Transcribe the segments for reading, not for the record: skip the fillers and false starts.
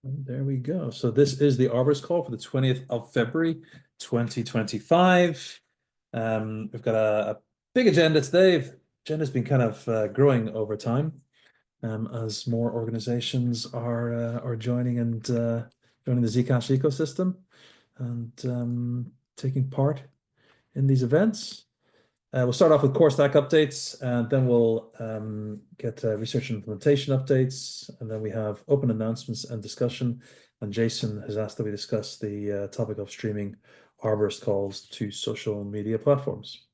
And there we go. So this is the Arborist call for the 20th of February, 2025. We've got a big agenda today. The agenda's been kind of growing over time as more organizations are joining and joining the Zcash ecosystem and taking part in these events. We'll start off with core stack updates, and then we'll get research and implementation updates, and then we have open announcements and discussion. And Jason has asked that we discuss the topic of streaming Arborist calls to social media platforms.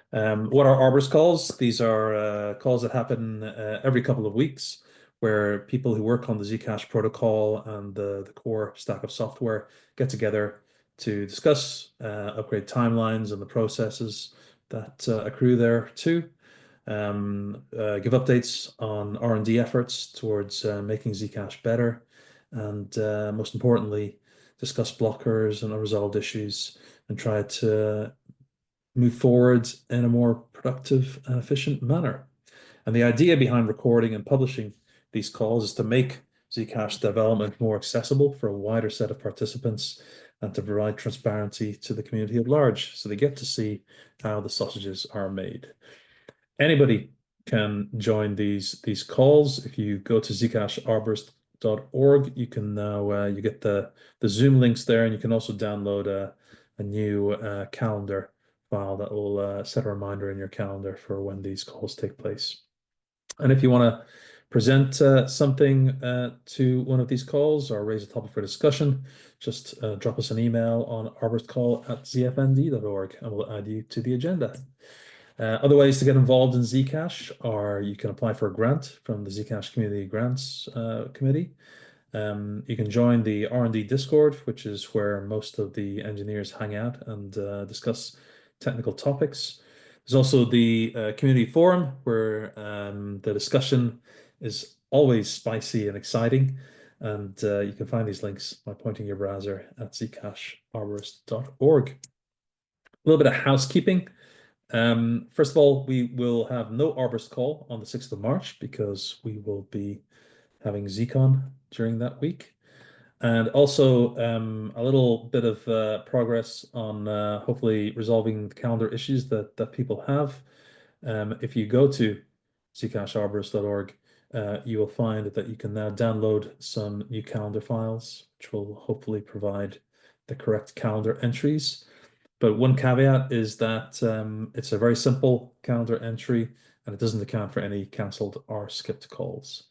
What are Arborist calls? These are calls that happen every couple of weeks, where people who work on the Zcash protocol and the core stack of software get together to discuss upgrade timelines and the processes that accrue there too. Give updates on R&D efforts towards making Zcash better, and most importantly, discuss blockers and unresolved issues and try to move forward in a more productive and efficient manner. And the idea behind recording and publishing these calls is to make Zcash development more accessible for a wider set of participants and to provide transparency to the community at large so they get to see how the sausages are made. Anybody can join these calls. If you go to zcasharborist.org, you can now you get the Zoom links there, and you can also download a new calendar file that will set a reminder in your calendar for when these calls take place. And if you want to present something to one of these calls or raise a topic for discussion, just drop us an email on arboristcall@zfnd.org and we'll add you to the agenda. Other ways to get involved in Zcash are you can apply for a grant from the Zcash Community Grants Committee. You can join the R&D Discord, which is where most of the engineers hang out and discuss technical topics. There's also the community forum where the discussion is always spicy and exciting. And you can find these links by pointing your browser at zcasharborist.org. A little bit of housekeeping. First of all, we will have no Arborist call on the 6th of March because we will be having ZCon during that week. And also a little bit of progress on hopefully resolving the calendar issues that people have. If you go to zcasharborist.org, you will find that you can now download some new calendar files, which will hopefully provide the correct calendar entries. But one caveat is that it's a very simple calendar entry and it doesn't account for any cancelled or skipped calls.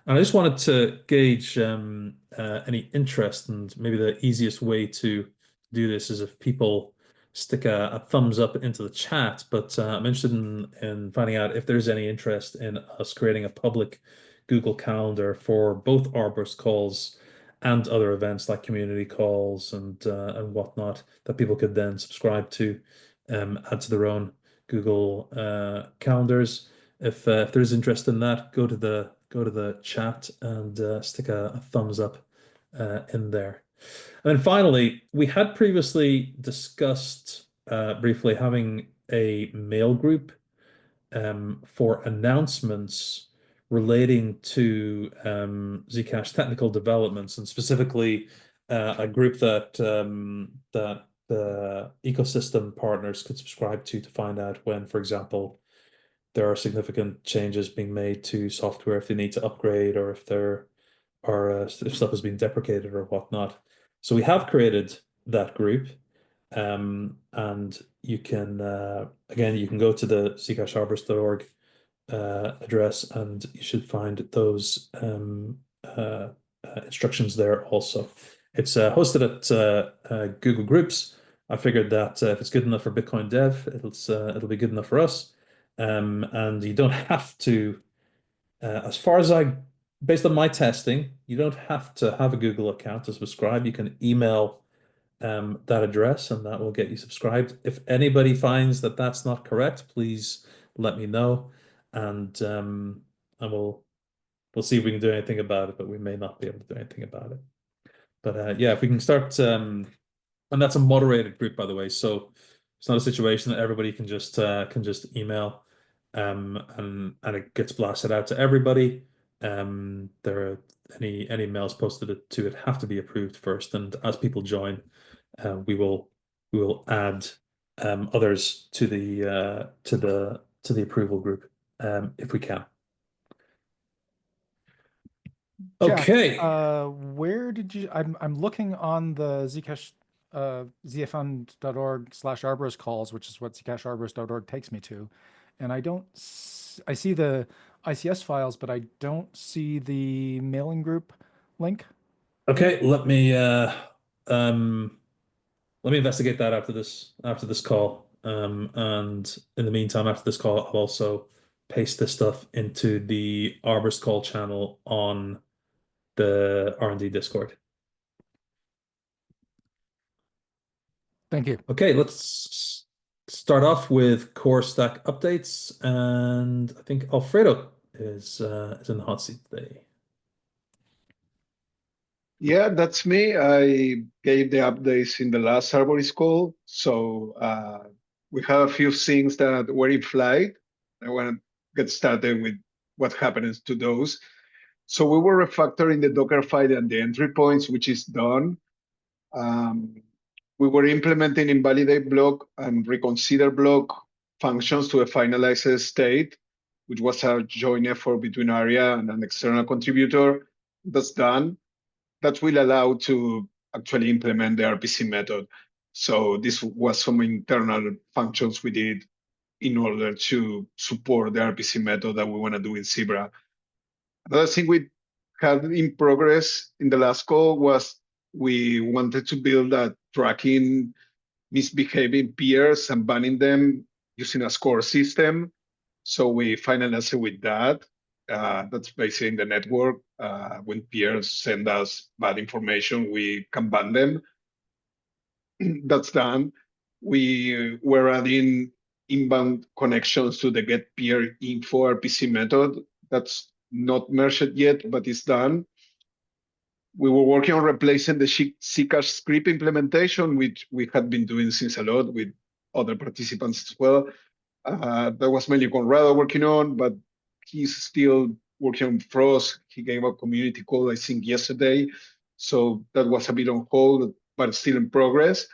And I just wanted to gauge any interest, and maybe the easiest way to do this is if people stick a thumbs up into the chat. But I'm interested in finding out if there's any interest in us creating a public Google Calendar for both Arborist calls and other events like community calls and whatnot that people could then subscribe to, add to their own Google calendars. If there's interest in that, go to the chat and stick a thumbs up in there. And then finally, we had previously discussed briefly having a mail group for announcements relating to Zcash technical developments, and specifically a group that the ecosystem partners could subscribe to find out when, for example, there are significant changes being made to software, if they need to upgrade, or if there are if stuff has been deprecated or whatnot. So we have created that group, and you can again you can go to the zcasharborist.org address, and you should find those instructions there also. It's hosted at Google Groups. I figured that if it's good enough for Bitcoin Dev, it'll be good enough for us. And you don't have to, as far as based on my testing, you don't have to have a Google account to subscribe. You can email that address, and that will get you subscribed. If anybody finds that that's not correct, please let me know, and we'll see if we can do anything about it. But we may not be able to do anything about it. But yeah, if we can start, and that's a moderated group, by the way, so it's not a situation that everybody can just email, and it gets blasted out to everybody. there are any mails posted to it have to be approved first, and as people join, we will add others to the approval group if we can. Jack, Okay. where did you? I'm looking on the Zcash, zfund.org/arborist calls, which is what zcasharborist.org takes me to, and I don't. I see the ICS files, but I don't see the mailing group link. Okay, um let me investigate that after this call. And in the meantime, after this call, I'll also paste this stuff into the Arborist call channel on the R&D Discord. Thank you. Okay, let's start off with core stack updates, and I think Alfredo is in the hot seat today. Yeah, that's me. I gave the updates in the last Arborist call. So we have a few things that were in flight. I want to get started with what happens to those. So we were refactoring the Docker file and the entry points, which is done. Um, we were implementing invalidate block and reconsider block functions to a finalized state, which was a joint effort between ARIA and an external contributor. That's done. That will allow to actually implement the RPC method. So this was some internal functions we did in order to support the RPC method that we want to do in Zebra. Another thing we had in progress in the last call was we wanted to build a tracking misbehaving peers and banning them using a score system. So we finalized with that. That's basically in the network. When peers send us bad information, we can ban them. That's done. We were adding inbound connections to the get peer info RPC method. That's not merged yet, but it's done. We were working on replacing the Zcash script implementation, which we had been doing since a lot with other participants as well. That was mainly Conrado working on, but he's still working on Frost. He gave a community call, I think, yesterday. So that was a bit on hold, but still in progress.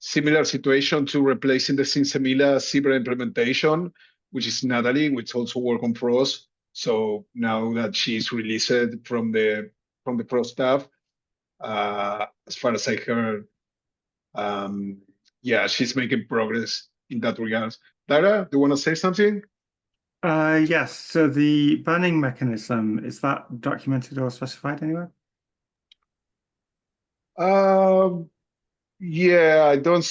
Similar situation to replacing the Sinsemilla Zebra implementation, which is Natalie, which also work on Frost. So now that she's released from the Frost staff, as far as I heard, yeah, she's making progress in that regard. Dara, do you want to say something? Yes. So the banning mechanism, is that documented or specified anywhere? Yeah, I don't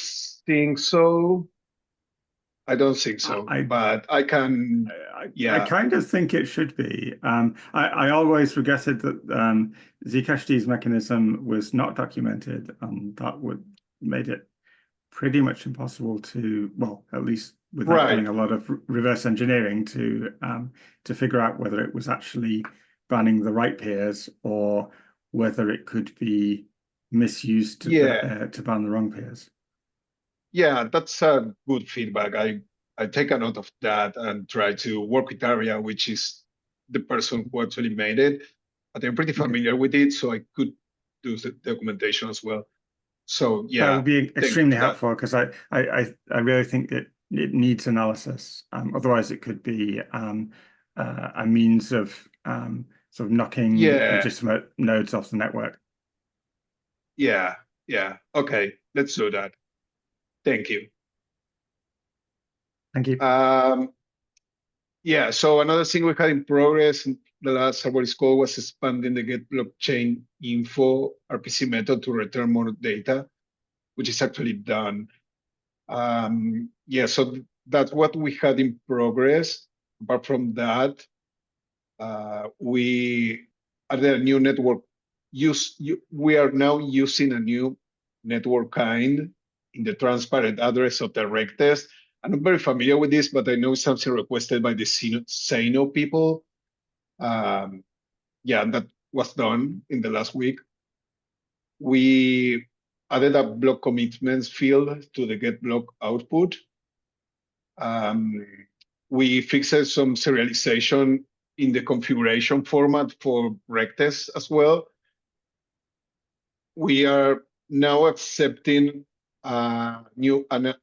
think so. I don't think so, but I can. I kind of think it should be. I always regretted that Zcash's mechanism was not documented, and that would made it pretty much impossible to, well, at least without doing a lot of reverse engineering to figure out whether it was actually banning the right peers or whether it could be misused to ban the wrong peers. Yeah, that's a good feedback. I take a note of that and try to work with Aria, which is the person who actually made it. But I'm pretty familiar with it, so I could do the documentation as well. So yeah, that would be extremely helpful because I really think that it needs analysis. Otherwise, it could be a means of sort of knocking legitimate nodes off the network. Yeah. Okay, let's do that. Thank you. Thank you. Yeah, so another thing we had in progress in the last Arborist call was expanding the get blockchain info RPC method to return more data, which is actually done. Yeah, so that's what we had in progress. Apart from that, we added a new network we are now using a new network kind in the transparent address of the rec test. I'm not very familiar with this, but I know something requested by the Sano people. Yeah, that was done in the last week. We added a block commitments field to the get block output. We fixed some serialization in the configuration format for regtest as well. We are now accepting another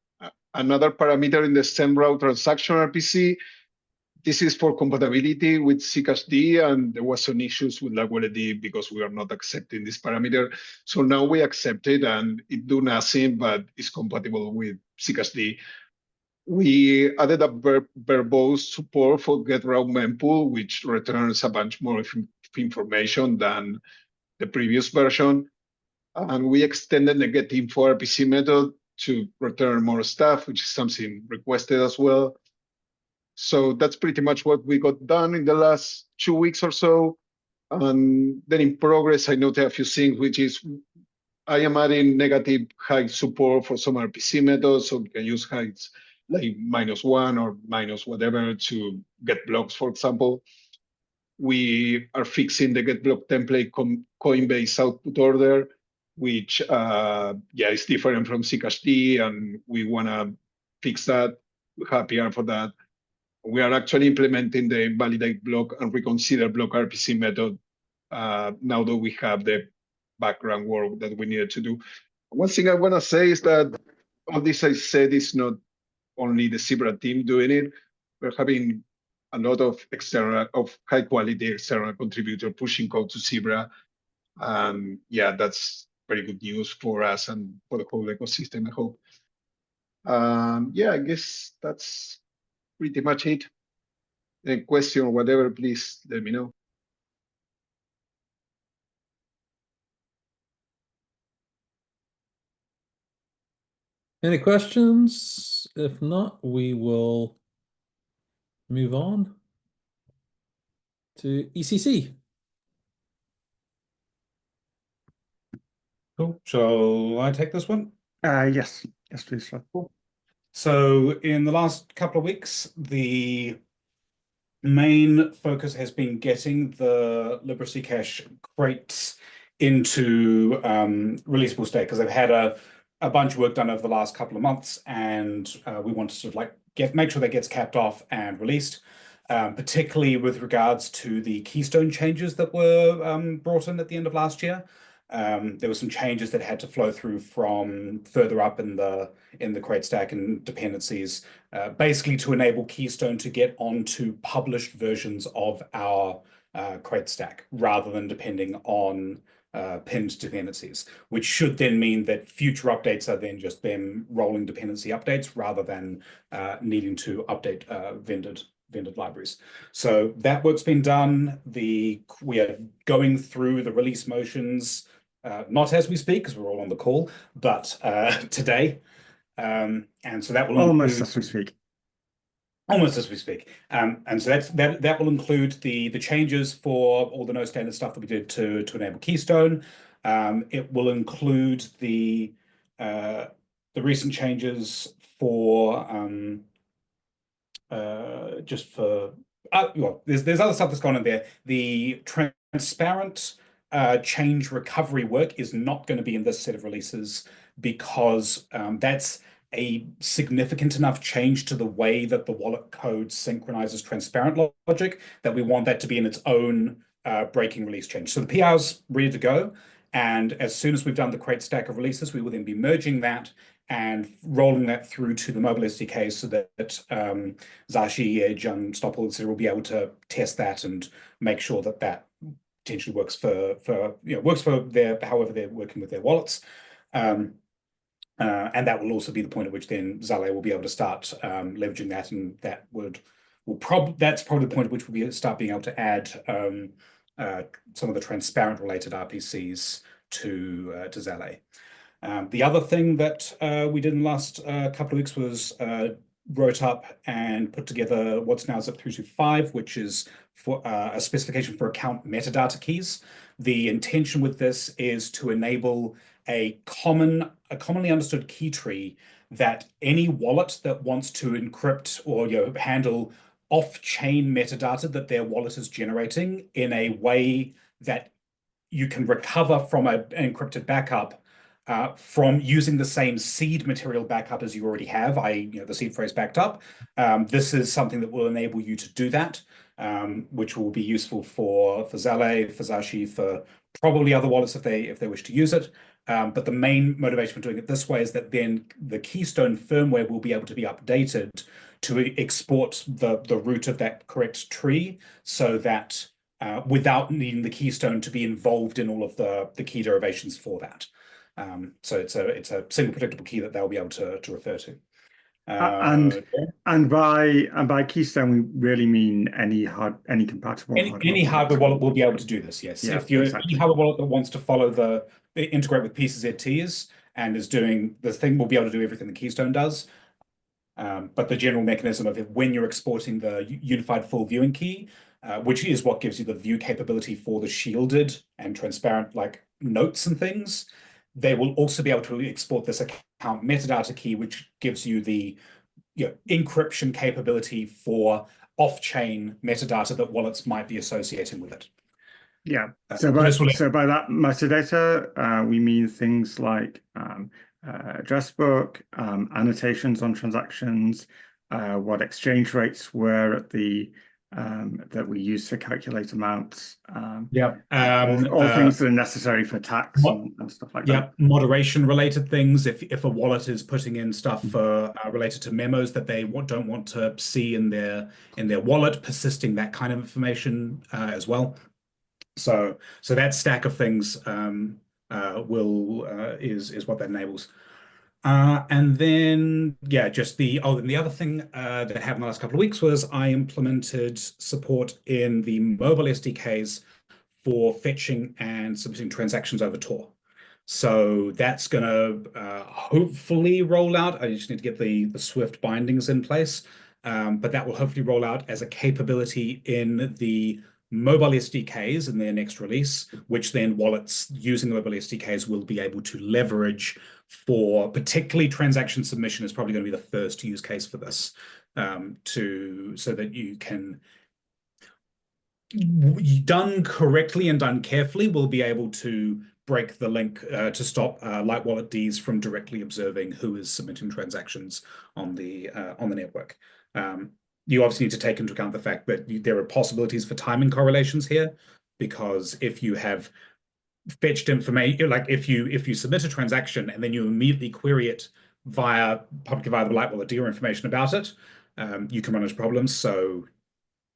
parameter in the SendRoute transaction RPC. This is for compatibility with Zcash, and there was some issues with LagWallet because we are not accepting this parameter. So now we accept it, and it do nothing, but it's compatible with Zcash. We added a verbose support for GetRoute mempool, which returns a bunch more information than the previous version. And we extended the GetInfo RPC method to return more stuff, which is something requested as well. So that's pretty much what we got done in the last 2 weeks or so. And then in progress, I noted a few things, which is I am adding negative height support for some RPC methods, so we can use heights like -1 or minus whatever to get blocks, for example. We are fixing the get block template Coinbase output order, which is different from Zcash, and we want to fix that. We're happier for that. We are actually implementing the validate block and reconsider block RPC method now that we have the background work that we needed to do. One thing I want to say is that all this I said is not only the Zebra team doing it. We're having a lot of high quality external contributor pushing code to Zebra. Yeah, that's very good news for us and for the whole ecosystem, I hope. Yeah, I guess that's pretty much it. Any question or whatever, please let me know. Any questions? If not, we will move on to ECC. Cool. Shall I take this one? Yes, please. Cool. So in the last couple of weeks, the main focus has been getting the Zcash crates into releasable state, because they've had a bunch of work done over the last couple of months, and we want to sort of like make sure that gets capped off and released, particularly with regards to the keystone changes that were brought in at the end of last year. There were some changes that had to flow through from further up in the crate stack and dependencies, basically to enable Keystone to get onto published versions of our crate stack rather than depending on pinned dependencies, which should then mean that future updates are then just them rolling dependency updates rather than needing to update vendored libraries. So that work's been done. We are going through the release motions, not as we speak because we're all on the call, but today. And so that will almost as we speak. Almost as we speak. And so that will include the changes for all the no standard stuff that we did to enable Keystone. It will include the recent changes for well, there's other stuff that's gone in there. The transparent change recovery work is not going to be in this set of releases because that's a significant enough change to the way that the wallet code synchronizes transparent logic that we want that to be in its own breaking release change. So the PR's ready to go. And as soon as we've done the crate stack of releases, we will then be merging that and rolling that through to the mobile SDK so that Zashi, Edge, and Stopple, etc. will be able to test that and make sure that that potentially works for however they're working with their wallets. And that will also be the point at which then Zale will be able to start leveraging that, and that's probably the point at which we'll start being able to add some of the transparent related RPCs to Zale. The other thing that we did in the last couple of weeks was wrote up and put together what's now Zip 325, which is for a specification for account metadata keys. The intention with this is to enable a commonly understood key tree that any wallet that wants to encrypt or handle off-chain metadata that their wallet is generating in a way that you can recover from an encrypted backup from using the same seed material backup as you already have, i.e., the seed phrase backed up. This is something that will enable you to do that. which will be useful for Zale, for Zashi, for probably other wallets if they wish to use it. But the main motivation for doing it this way is that then the Keystone firmware will be able to be updated to export the root of that correct tree, so that without needing the Keystone to be involved in all of the key derivations for that. So it's a single predictable key that they'll be able to refer to. And by Keystone, we really mean any compatible any hardware wallet will be able to do this. Yes, yeah, if you're exactly. any hardware wallet that wants to follow integrate with PCZTs and is doing the thing, will be able to do everything the Keystone does. But the general mechanism of when you're exporting the unified full viewing key, which is what gives you the view capability for the shielded and transparent like notes and things, they will also be able to export this account metadata key, which gives you the encryption capability for off-chain metadata that wallets might be associating with it. Yeah. So by that metadata, we mean things like address book, annotations on transactions, what exchange rates were at the that we use to calculate amounts. All things that are necessary for tax and stuff like that. Moderation related things. If a wallet is putting in stuff related to memos that they don't want to see in their wallet, persisting that kind of information as well. So that stack of things is what that enables. And then just the other thing that happened in the last couple of weeks was I implemented support in the mobile SDKs for fetching and submitting transactions over Tor. So that's going to hopefully roll out. I just need to get the Swift bindings in place, but that will hopefully roll out as a capability in the mobile SDKs in their next release, which then wallets using the mobile SDKs will be able to leverage for particularly transaction submission is probably going to be the first use case for this, so that you can, done correctly and done carefully, will be able to break the link to stop light wallet Ds from directly observing who is submitting transactions on the network. You obviously need to take into account the fact that there are possibilities for timing correlations here, because if you have fetched information, like if you submit a transaction and then you immediately query it publicly via the light wallet D or information about it, you can run into problems. So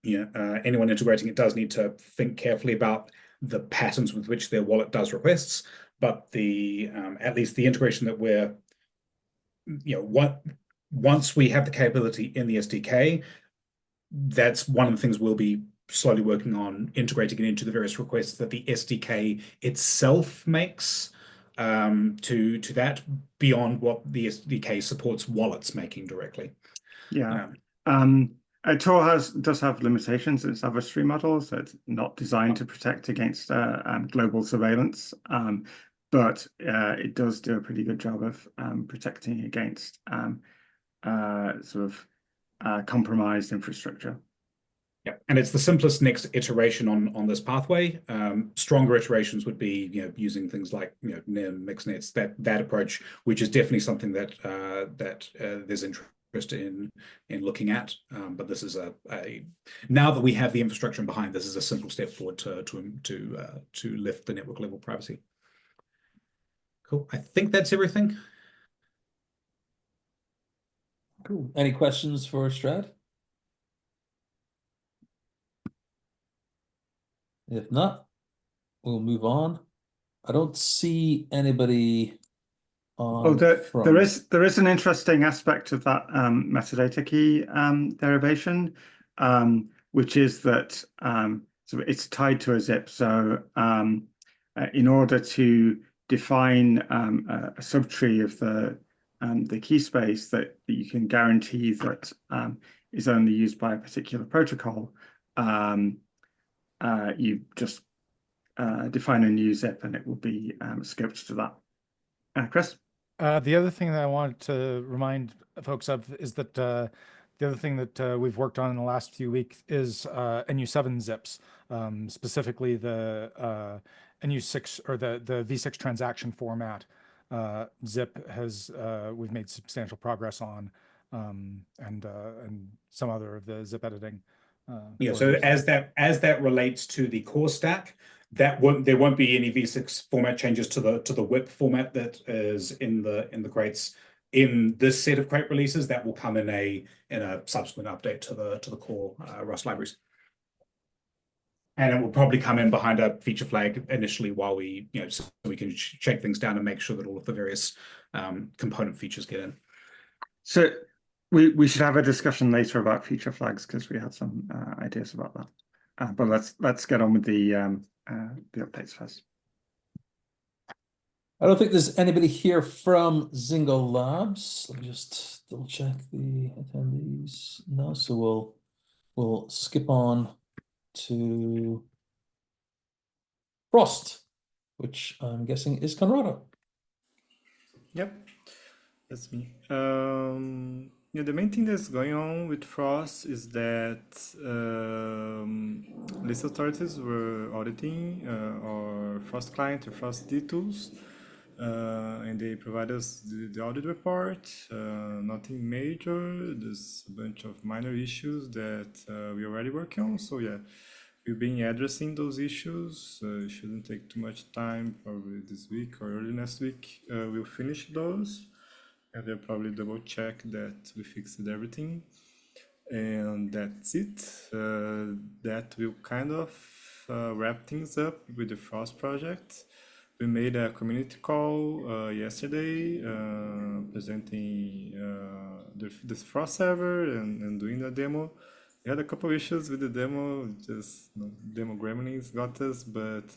anyone integrating it does need to think carefully about the patterns with which their wallet does requests. But at least the integration that we're once we have the capability in the SDK, that's one of the things we'll be slowly working on, integrating it into the various requests that the SDK itself makes to that, beyond what the SDK supports wallets making directly. Yeah. Tor does have limitations in its adversary model, so it's not designed to protect against global surveillance, but it does do a pretty good job of protecting against compromised infrastructure. Yeah, and it's the simplest next iteration on this pathway. Stronger iterations would be using things like NIM, mixnets, that approach, which is definitely something that there's interest in looking at. But this is now that we have the infrastructure behind, this is a simple step forward to lift the network level privacy. Cool. I think that's everything. Cool. Any questions for Strad? If not, we'll move on. I don't see anybody on. There is an interesting aspect of that metadata key derivation, which is that so it's tied to a zip. So in order to define a subtree of the key space that you can guarantee that is only used by a particular protocol, you just define a new zip and it will be scoped to that. Chris? The other thing that I wanted to remind folks of is that the other thing that we've worked on in the last few weeks is NU7 zips, specifically the NU6 or the V6 transaction format zip we've made substantial progress on, and some other of the zip editing. Yeah, for so those. as that relates to the core stack, there won't be any v6 format changes to the whip format that is in the crates in this set of crate releases. That will come in a subsequent update to the core Rust libraries. And it will probably come in behind a feature flag initially while we, so we can shake things down and make sure that all of the various component features get in. So we should have a discussion later about feature flags because we had some ideas about that. But let's get on with the updates first. I don't think there's anybody here from Zingo Labs. Let me just double check the attendees. No, so we'll skip on to Frost, which I'm guessing is Conrado. Yep, that's me. Yeah, the main thing that's going on with Frost is that list authorities were auditing our Frost client or Frost D tools, and they provide us the audit report. Nothing major. There's a bunch of minor issues that we're already working on. So yeah, we've been addressing those issues. It shouldn't take too much time. Probably this week or early next week, we'll finish those. And then probably double check that we fixed everything. And that's it. That will kind of wrap things up with the Frost project. We made a community call yesterday presenting the Frost server and doing the demo. We had a couple issues with the demo, just demo gremlins got us, but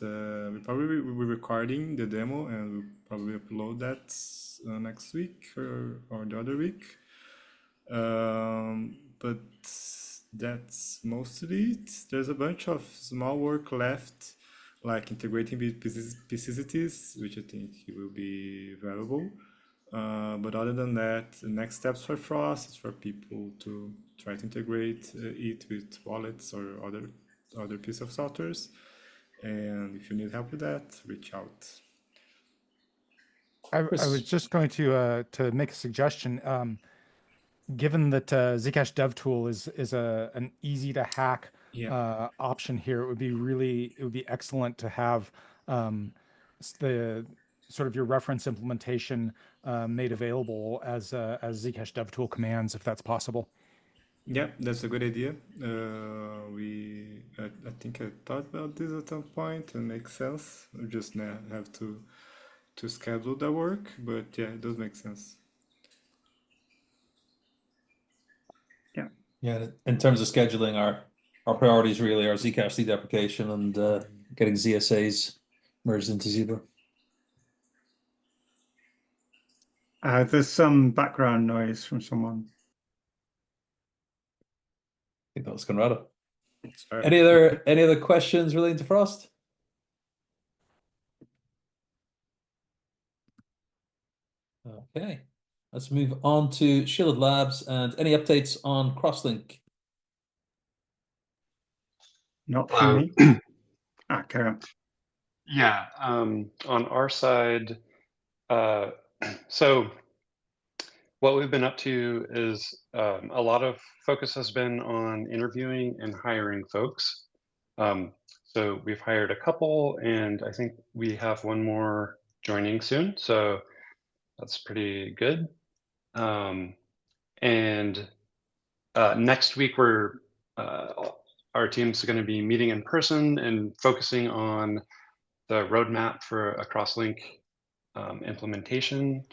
we probably will be recording the demo and we'll probably upload that next week or the other week. But that's mostly it. There's a bunch of small work left, like integrating with PCCTs, which I think will be valuable. But other than that, the next steps for Frost is for people to try to integrate it with wallets or other piece of softwares. And if you need help with that, reach out. I was just going to make a suggestion. Given that Zcash Dev Tool is an easy to hack option here, it would be excellent to have the sort of your reference implementation made available as Zcash Dev Tool commands, if that's possible. Yeah, that's a good idea. I think I thought about this at some point and makes sense. We just now have to schedule that work, but yeah, it does make sense. Yeah, in terms of scheduling, our priorities really are Zcash deprecation and getting ZSAs merged into Zebra. There's some background noise from someone. I think that was Conrado. Sorry. Any other questions relating to Frost? Okay, let's move on to Shielded Labs and any updates on Crosslink. Not from me. Carry on. Yeah, on our side, so what we've been up to is a lot of focus has been on interviewing and hiring folks. So we've hired a couple, and I think we have one more joining soon. So that's pretty good. And next week, our team's going to be meeting in person and focusing on the roadmap for a Crosslink implementation,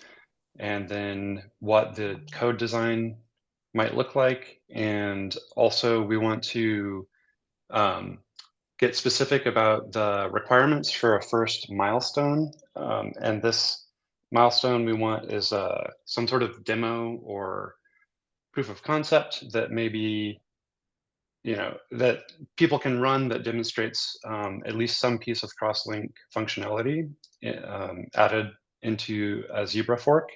and then what the code design might look like. And also we want to get specific about the requirements for a first milestone. And this milestone we want is some sort of demo or proof of concept that maybe that people can run that demonstrates at least some piece of Crosslink functionality added into a Zebra fork.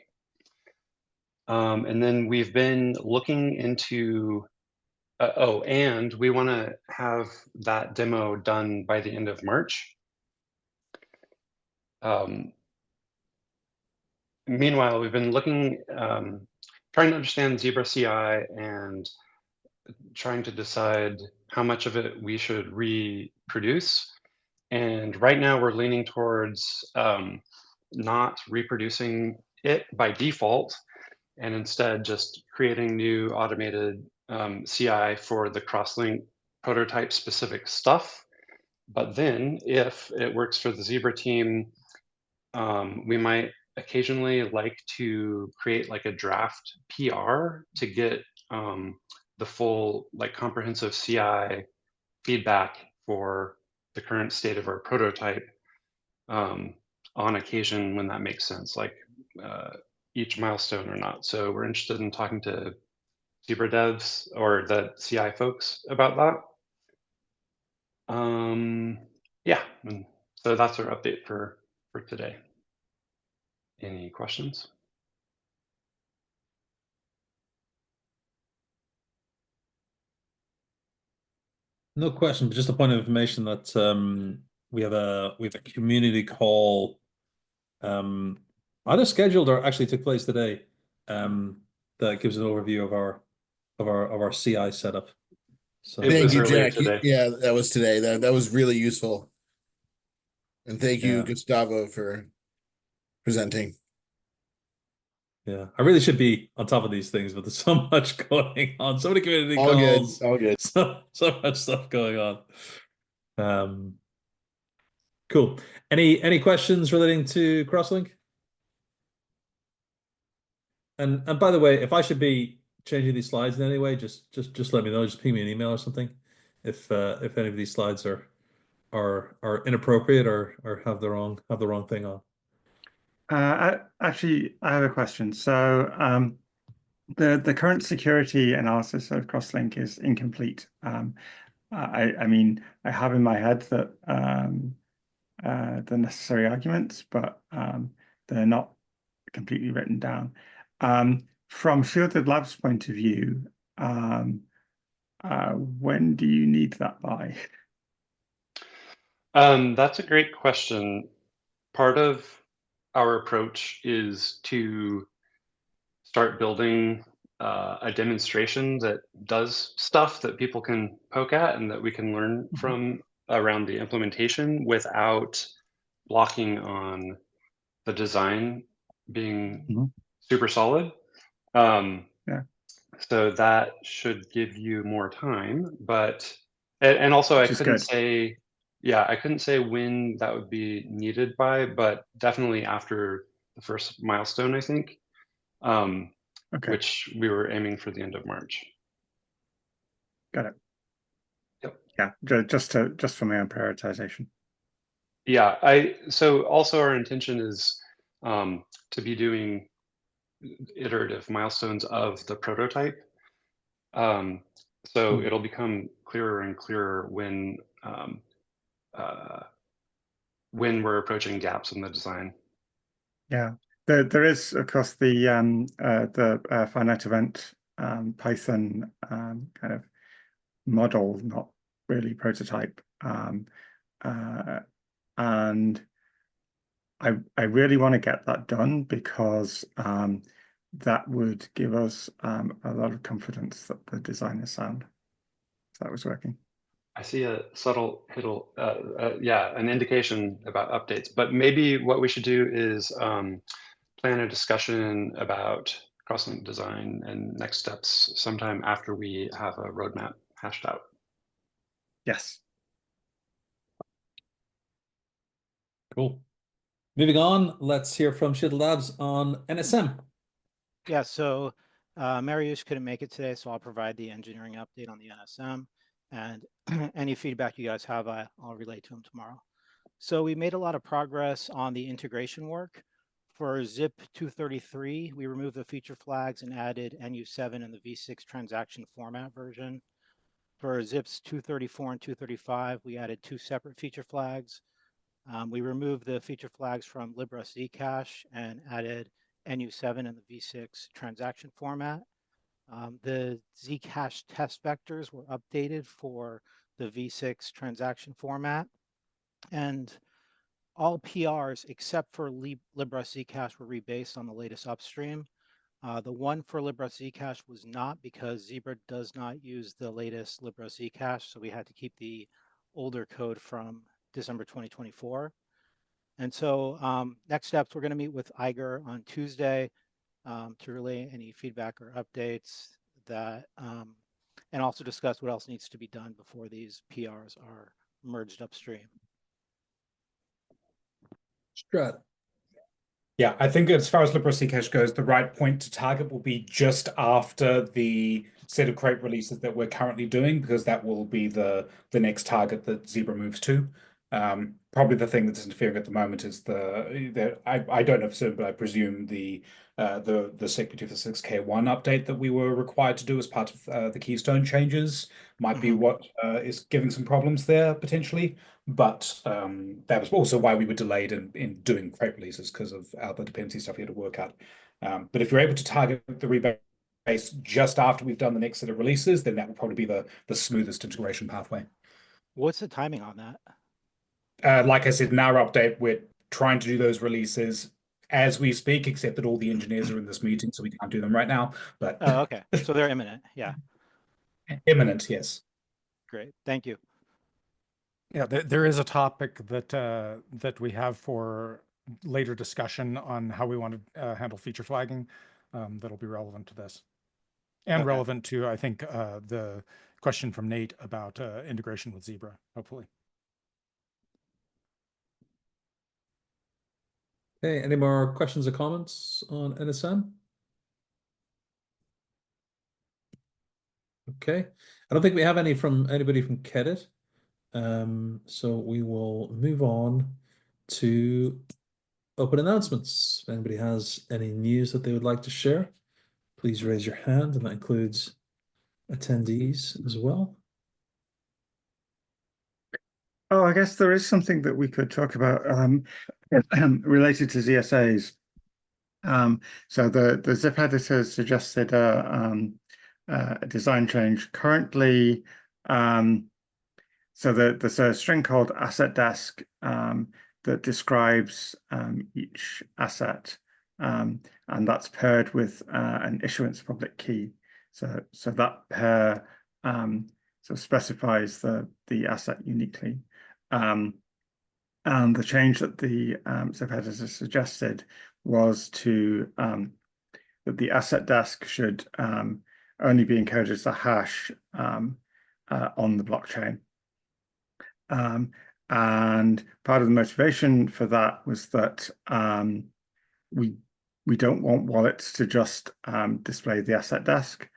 And then we've been looking into, and we want to have that demo done by the end of March. Meanwhile, we've been looking, trying to understand Zebra CI and trying to decide how much of it we should reproduce. And right now we're leaning towards not reproducing it by default, and instead just creating new automated CI for the crosslink prototype specific stuff. But then if it works for the Zebra team, we might occasionally like to create like a draft PR to get the full like comprehensive CI feedback for the current state of our prototype on occasion when that makes sense, like each milestone or not. So we're interested in talking to Zebra devs or the CI folks about that. Yeah, and so that's our update for today. Any questions? No question, but just a point of information that we have a community call either scheduled or actually took place today that gives an overview of our CI setup. So It Thank was you, earlier Jack. today. Yeah, that was today. That was really useful. And thank you, Yeah. Gustavo, for presenting. yeah, I really should be on top of these things, but there's so much going on, so many community All good. calls, All good. so much stuff going on. Cool. Any questions relating to Crosslink? And by the way, if I should be changing these slides in any way, just let me know. Just ping me an email or something if any of these slides are inappropriate or have the wrong thing on. Actually, I have a question. So the current security analysis of Crosslink is incomplete. I mean, I have in my head that the necessary arguments, but they're not completely written down. From Shielded Labs' point of view, when do you need that by? That's a great question. Part of our approach is to start building a demonstration that does stuff that people can poke at and that we can learn from around the implementation without blocking on the design being super solid. Yeah. So that should give you more time, but and also I Which is couldn't good. say, yeah, I couldn't say when that would be needed by, but definitely after the first milestone, I think, Okay, which we were aiming for the end of March. got it. Yep. Yeah, just for my own prioritization. Yeah, so also our intention is to be doing iterative milestones of the prototype. So it'll become clearer and clearer when we're approaching gaps in the design. Yeah, there is, of course, the finite event Python kind of model, not really prototype, and I really want to get that done because that would give us a lot of confidence that the design is sound. So that was working. I see a subtle an indication about updates, but maybe what we should do is plan a discussion about Crosslink design and next steps sometime after we have a roadmap hashed out. Yes. Cool. Moving on, let's hear from Shielded Labs on NSM. Yeah, so Mariusz couldn't make it today, so I'll provide the engineering update on the NSM, and any feedback you guys have, I'll relay to him tomorrow. So we made a lot of progress on the integration work. For ZIP 233, we removed the feature flags and added NU7 in the v6 transaction format version. For zips 234 and 235, we added 2 separate feature flags. We removed the feature flags from Libra Zcash and added NU7 in the v6 transaction format. The Zcash test vectors were updated for the v6 transaction format. And all PRs except for Libra Zcash were rebased on the latest upstream. The one for Libra Zcash was not, because Zebra does not use the latest Libra Zcash, so we had to keep the older code from December 2024. And so next steps, we're going to meet with Iger on Tuesday to relay any feedback or updates that, and also discuss what else needs to be done before these PRs are merged upstream. Strat. Yeah, I think as far as Libra Zcash goes, the right point to target will be just after the set of crate releases that we're currently doing, because that will be the next target that Zebra moves to. Probably the thing that's interfering at the moment is I don't know for certain, but I presume the SEC256K1 update that we were required to do as part of the Keystone changes might be what is giving some problems there potentially. But that was also why we were delayed in doing crate releases, because of the dependency stuff we had to work out. But if you're able to target the rebase just after we've done the next set of releases, then that will probably be the smoothest integration pathway. What's the timing on that? Like I said, in our update, we're trying to do those releases as we speak, except that all the engineers are in this meeting, so we can't do them right now. But Oh, okay. So they're imminent. Yeah. Imminent, yes. Great. Thank you. Yeah, there is a topic that that we have for later discussion on how we want to handle feature flagging that'll be relevant to this. And Okay. relevant to, I think, the question from Nate about integration with Zebra, hopefully. Okay, any more questions or comments on NSM? Okay, I don't think we have any from anybody from Kedit. So we will move on to open announcements. If anybody has any news that they would like to share, please raise your hand, and that includes attendees as well. Oh, I guess there is something that we could talk about related to ZSAs. So the zip editor suggested a design change. Currently, so there's a string called asset desk that describes each asset, and that's paired with an issuance public key. So that pair so specifies the asset uniquely. And the change that the zip editor suggested was to that the asset desk should only be encoded as a hash on the blockchain. And part of the motivation for that was that we don't want wallets to just display the asset desk.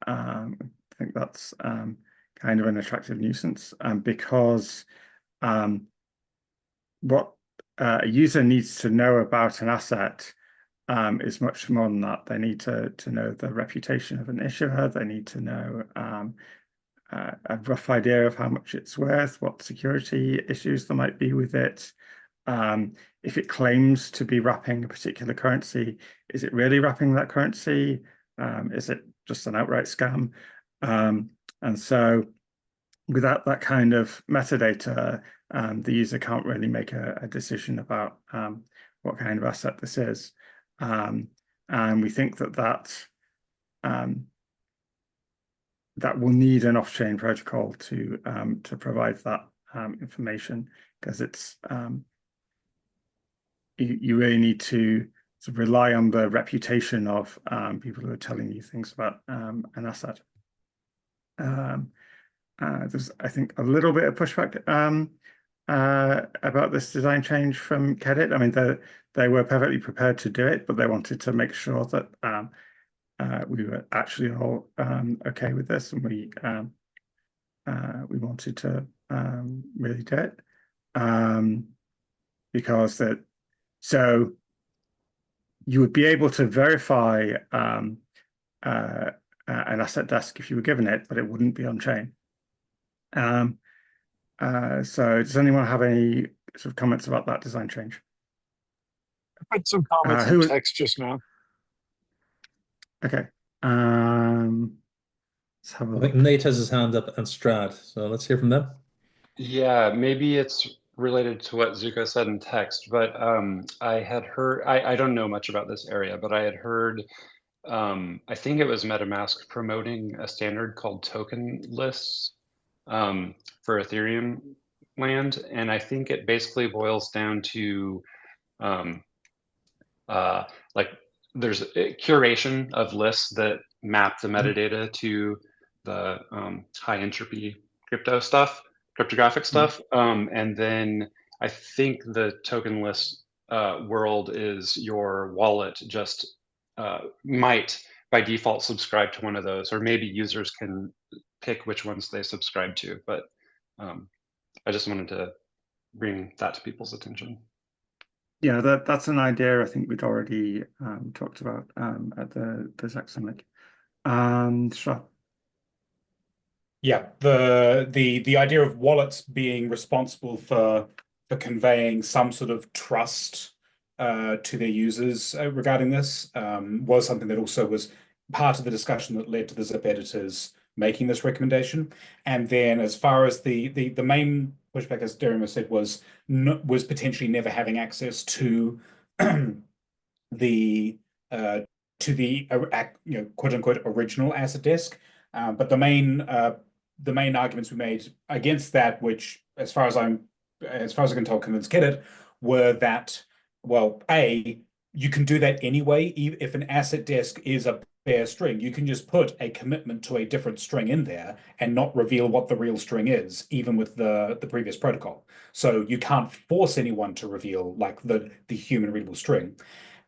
I think that's kind of an attractive nuisance, because what a user needs to know about an asset is much more than that. They need to know the reputation of an issuer. They need to know a rough idea of how much it's worth, what security issues there might be with it. If it claims to be wrapping a particular currency, is it really wrapping that currency? Is it just an outright scam? And so without that kind of metadata, the user can't really make a decision about what kind of asset this is. And we think that that will need an off-chain protocol to provide that information, because it's you really need to sort of rely on the reputation of people who are telling you things about an asset. There's, I think, a little bit of pushback about this design change from Kedit. I mean, they were perfectly prepared to do it, but they wanted to make sure that we were actually all okay with this, and we wanted to really do it because so you would be able to verify an asset desk if you were given it, but it wouldn't be on chain. So does anyone have any sort of comments about that design change? I had some comments in text just now. Okay. Let's have a I look. think Nate has his hand up, and Strad, so let's hear from them. Yeah, maybe it's related to what Zuko said in text, but I had heard, I don't know much about this area, but I had heard I think it was MetaMask promoting a standard called token lists for Ethereum land. And I think it basically boils down to like there's a curation of lists that map the metadata to the high entropy cryptographic stuff. And then I think the token list world is your wallet just might by default subscribe to one of those, or maybe users can pick which ones they subscribe to. But I just wanted to bring that to people's attention. Yeah, that's an idea I think we'd already talked about at the Zach Summit. Sure. Yeah, the idea of wallets being responsible for conveying some sort of trust to their users regarding this was something that also was part of the discussion that led to the Zip editors making this recommendation. And then, as far as the main pushback, as Derima said, was potentially never having access to the quote unquote original asset desk. But the main arguments we made against that, which as far as I can tell, convinced Kedit, were that, well, you can do that anyway. If an asset desk is a bare string, you can just put a commitment to a different string in there and not reveal what the real string is, even with the previous protocol. So you can't force anyone to reveal like the human readable string.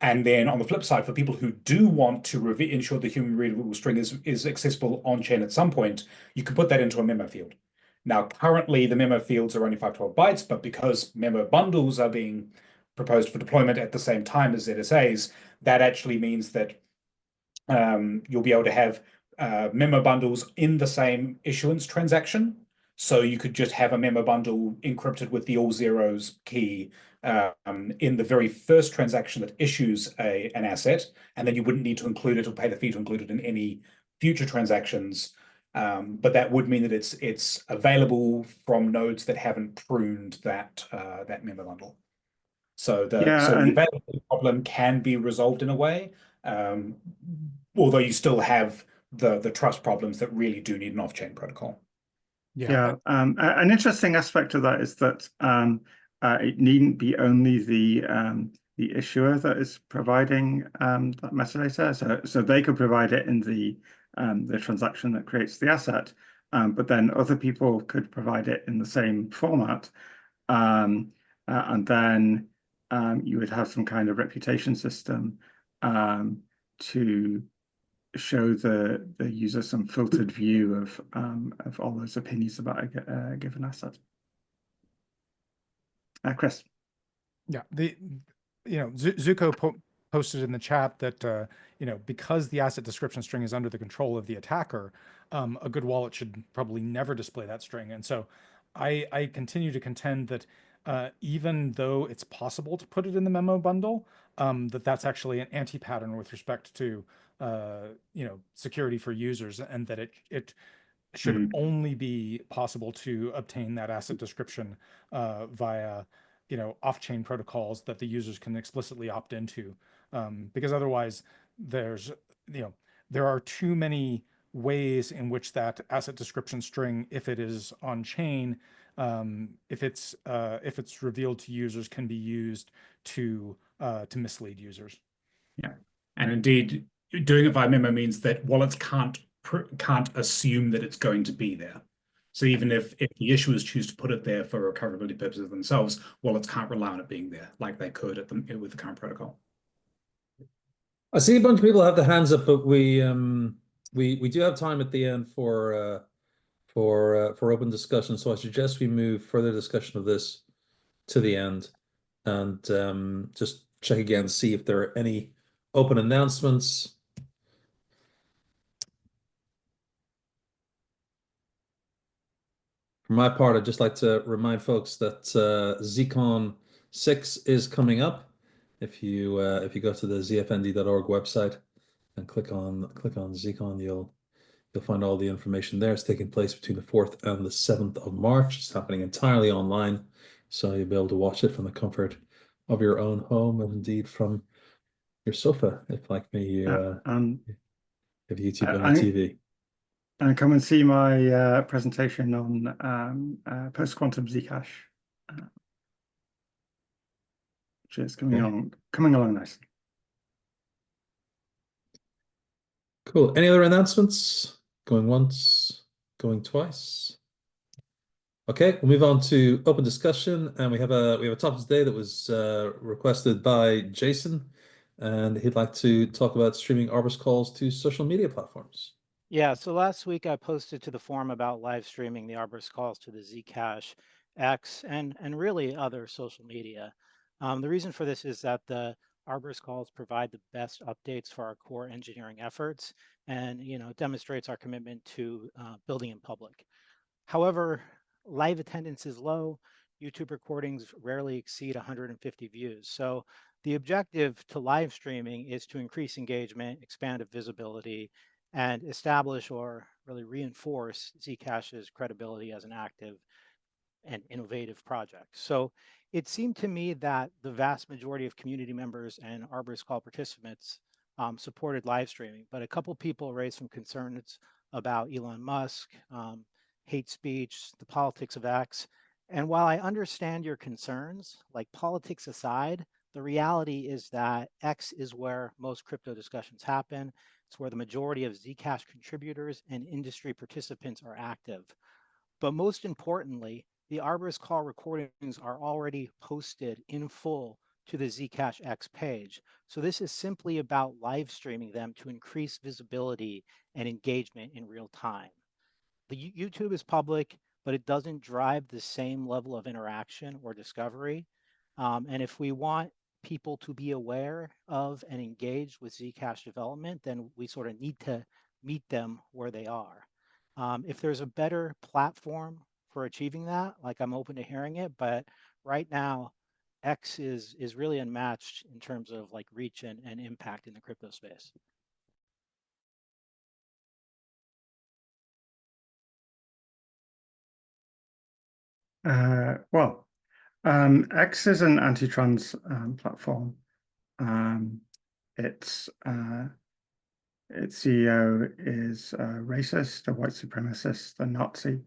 And then on the flip side, for people who do want to ensure the human readable string is accessible on chain at some point, you can put that into a memo field. Now, currently the memo fields are only 512 bytes, but because memo bundles are being proposed for deployment at the same time as ZSAs, that actually means that you'll be able to have memo bundles in the same issuance transaction. So you could just have a memo bundle encrypted with the all zeros key in the very first transaction that issues an asset, and then you wouldn't need to include it or pay the fee to include it in any future transactions. But that would mean that it's available from nodes that haven't pruned that memo bundle. So the availability problem can be resolved in a way, although you still have the trust problems that really do need an off-chain protocol. Yeah. An interesting aspect of that is that it needn't be only the issuer that is providing that metadata. So they could provide it in the transaction that creates the asset, but then other people could provide it in the same format, and then you would have some kind of reputation system to show the user some filtered view of all those opinions about a given asset. Chris. Yeah, Zuko posted in the chat that because the asset description string is under the control of the attacker, a good wallet should probably never display that string. And so I continue to contend that even though it's possible to put it in the memo bundle, that's actually an anti-pattern with respect to security for users, and that it should only be possible to obtain that asset description via off-chain protocols that the users can explicitly opt into, because otherwise there are too many ways in which that asset description string, if it is on chain, if it's revealed to users, can be used to mislead users. Yeah, and indeed, doing it via memo means that wallets can't assume that it's going to be there. So even if the issuers choose to put it there for recoverability purposes themselves, wallets can't rely on it being there like they could with the current protocol. I see a bunch of people have their hands up, but we do have time at the end for open discussion. So I suggest we move further discussion of this to the end, and just check again, see if there are any open announcements. For my part, I'd just like to remind folks that ZCon 6 is coming up. If you go to the zfnd.org website and click on ZCon, you'll find all the information there. It's taking place between the 4th and the 7th of March. It's happening entirely online, so you'll be able to watch it from the comfort of your own home, and indeed from your sofa, if like me, you have YouTube on your TV. And come and see my presentation on post-quantum Zcash, which is coming along nicely. Cool. Any other announcements? Going once, going twice. Okay, we'll move on to open discussion, and we have a topic today that was requested by Jason, and he'd like to talk about streaming Arborist calls to social media platforms. Yeah, so last week I posted to the forum about live streaming the Arborist calls to the Zcash, X, and really other social media. The reason for this is that the Arborist calls provide the best updates for our core engineering efforts, and it demonstrates our commitment to building in public. However, live attendance is low. YouTube recordings rarely exceed 150 views. So the objective to live streaming is to increase engagement, expand visibility, and establish or really reinforce Zcash's credibility as an active and innovative project. So it seemed to me that the vast majority of community members and Arborist Call participants supported live streaming, but a couple people raised some concerns about Elon Musk, hate speech, the politics of X. And while I understand your concerns, like politics aside, the reality is that X is where most crypto discussions happen. It's where the majority of Zcash contributors and industry participants are active. But most importantly, the Arborist call recordings are already posted in full to the Zcash X page. So this is simply about live streaming them to increase visibility and engagement in real time. The YouTube is public, but it doesn't drive the same level of interaction or discovery. And if we want people to be aware of and engaged with Zcash development, then we sort of need to meet them where they are. If there's a better platform for achieving that, like I'm open to hearing it, but right now, X is really unmatched in terms of like reach and impact in the crypto space. X is an anti-trans platform. Its CEO is a racist, a white supremacist, a Nazi.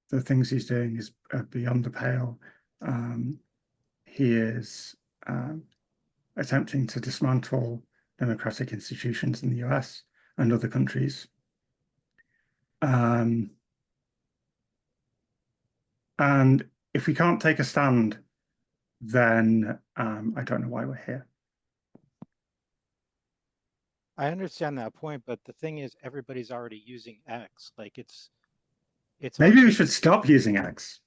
The things he's doing is beyond the pale. He is attempting to dismantle democratic institutions in the US and other countries. And if we can't take a stand, then I don't know why we're here. I understand that point, but the thing is, everybody's already using X. Like it's. Maybe we should stop using X.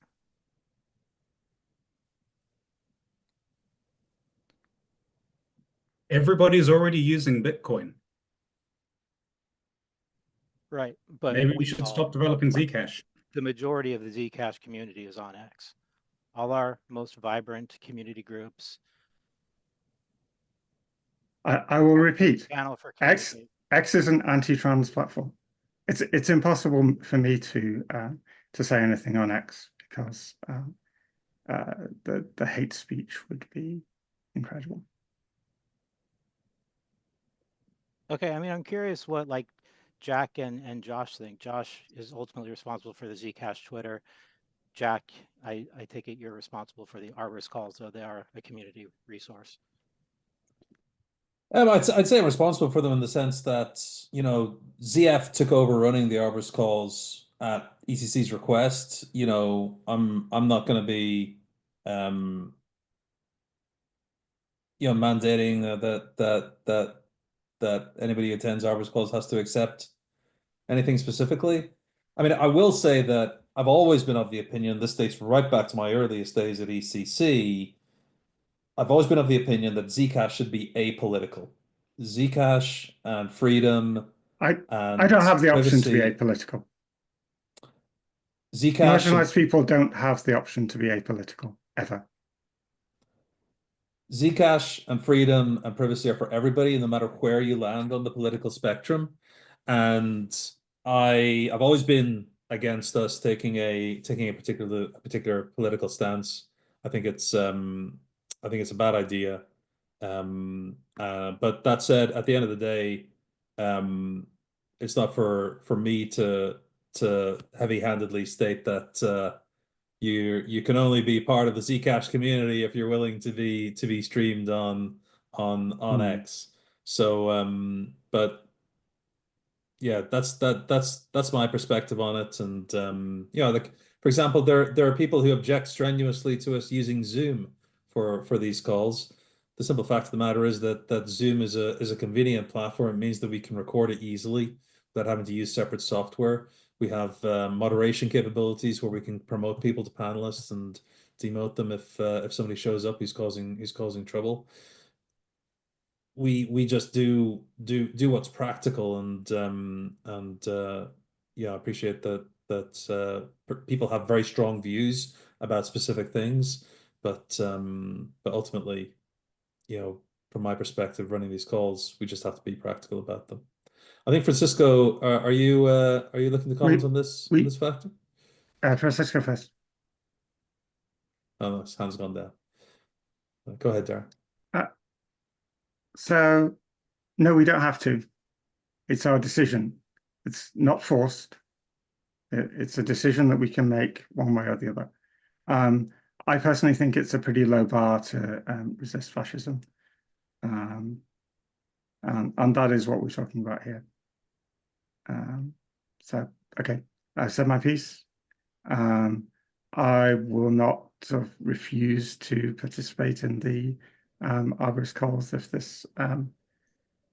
Everybody's already using Bitcoin. Right, but maybe we should stop developing Zcash. The majority of the Zcash community is on X. All our most vibrant community groups. I will repeat. X is an anti-trans platform. It's impossible for me to say anything on X because the hate speech would be incredible. Okay, I mean, I'm curious what like Jack and Josh think. Josh is ultimately responsible for the Zcash Twitter. Jack, I take it you're responsible for the Arborist calls, so they are a community resource. I'd say I'm responsible for them in the sense that, ZF took over running the Arborist calls at ECC's request. I'm not going to be, mandating that anybody who attends Arborist calls has to accept anything specifically. I mean, I will say that I've always been of the opinion, this dates right back to my earliest days at ECC. I've always been of the opinion that Zcash should be apolitical. Zcash and freedom. I don't have the option to be apolitical. Zcash. Marginalized people don't have the option to be apolitical ever. Zcash and freedom and privacy are for everybody, no matter where you land on the political spectrum. And I've always been against us taking a particular political stance. I think it's a bad idea. But that said, at the end of the day, it's not for me to heavy-handedly state that you can only be part of the Zcash community if you're willing to be streamed on X. So but yeah, that's my perspective on it. And like, for example, there are people who object strenuously to us using Zoom for these calls. The simple fact of the matter is that Zoom is a convenient platform. It means that we can record it easily without having to use separate software. We have moderation capabilities where we can promote people to panelists and demote them if somebody shows up who's causing trouble. We just do what's practical, and yeah, I appreciate that people have very strong views about specific things, but ultimately, from my perspective, running these calls, we just have to be practical about them. I think Francisco, are you looking to comment on this factor? Francisco first. Oh, no, his hand's gone down. Go ahead, Darren. So, no, we don't have to. It's our decision. It's not forced. It's a decision that we can make one way or the other. I personally think it's a pretty low bar to resist fascism. And that is what we're talking about here. So, okay, I've said my piece. I will not sort of refuse to participate in the Arborist calls if this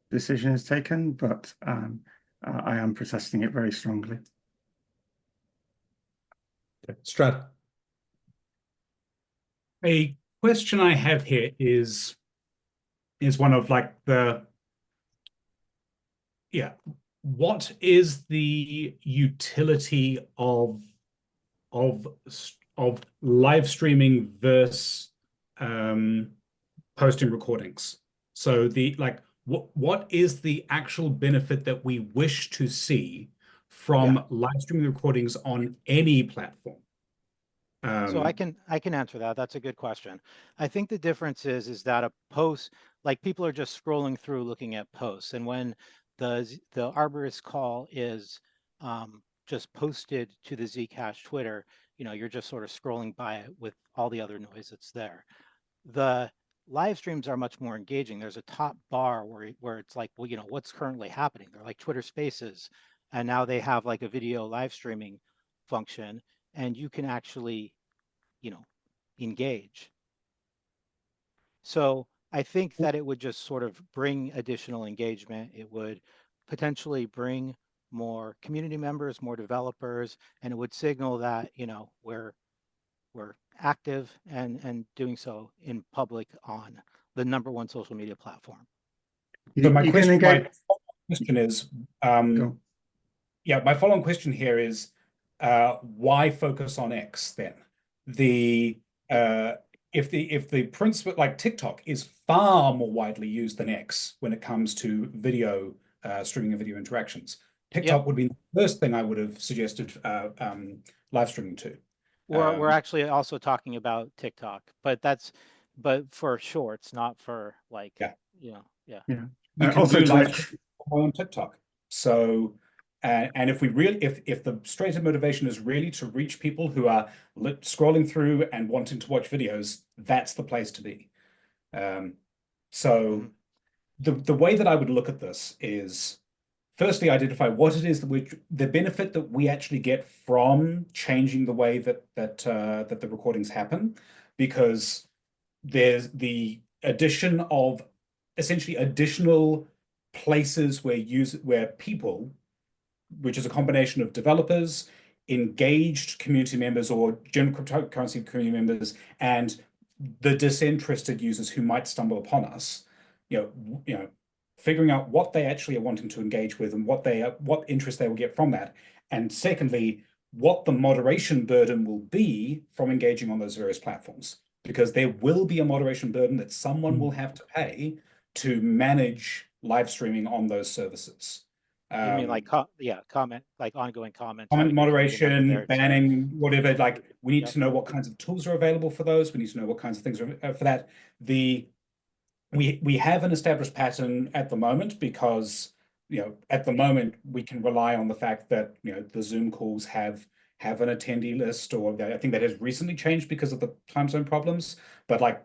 decision is taken, but I am protesting it very strongly. Okay. Strat. A question I have here is one of like what is the utility of live streaming versus posting recordings? So what is the actual benefit that we wish to see from live streaming recordings on any platform? So I can answer that. That's a good question. I think the difference is that a post, like people are just scrolling through looking at posts, and when the Arborist call is just posted to the Zcash Twitter, you're just sort of scrolling by it with all the other noise that's there. The live streams are much more engaging. There's a top bar where it's like, well, what's currently happening. They're like Twitter Spaces, and now they have like a video live streaming function, and you can actually engage. So I think that it would just sort of bring additional engagement. It would potentially bring more community members, more developers, and it would signal that, we're active and doing so in public on the #1 social media platform. So my question is, my follow-on question here is, why focus on X then? If the principle, like TikTok is far more widely used than X when it comes to video streaming and video interactions. TikTok would be the first thing I would have suggested live streaming to. We're actually also talking about TikTok, but for shorts, not for like You can do live streaming on TikTok. So. And if the straight motivation is really to reach people who are scrolling through and wanting to watch videos, that's the place to be. So the way that I would look at this is, firstly, identify what it is the benefit that we actually get from changing the way that the recordings happen, because there's the addition of essentially additional places where people, which is a combination of developers, engaged community members or general cryptocurrency community members, and the disinterested users who might stumble upon us, figuring out what they actually are wanting to engage with and what interest they will get from that. And secondly, what the moderation burden will be from engaging on those various platforms, because there will be a moderation burden that someone will have to pay to manage live streaming on those services. You mean like comment, like ongoing comments, comment moderation, banning, whatever. Like, we need to know what kinds of tools are available for those. We need to know what kinds of things are for that. we have an established pattern at the moment because at the moment we can rely on the fact that the Zoom calls have an attendee list, or I think that has recently changed because of the time zone problems. But like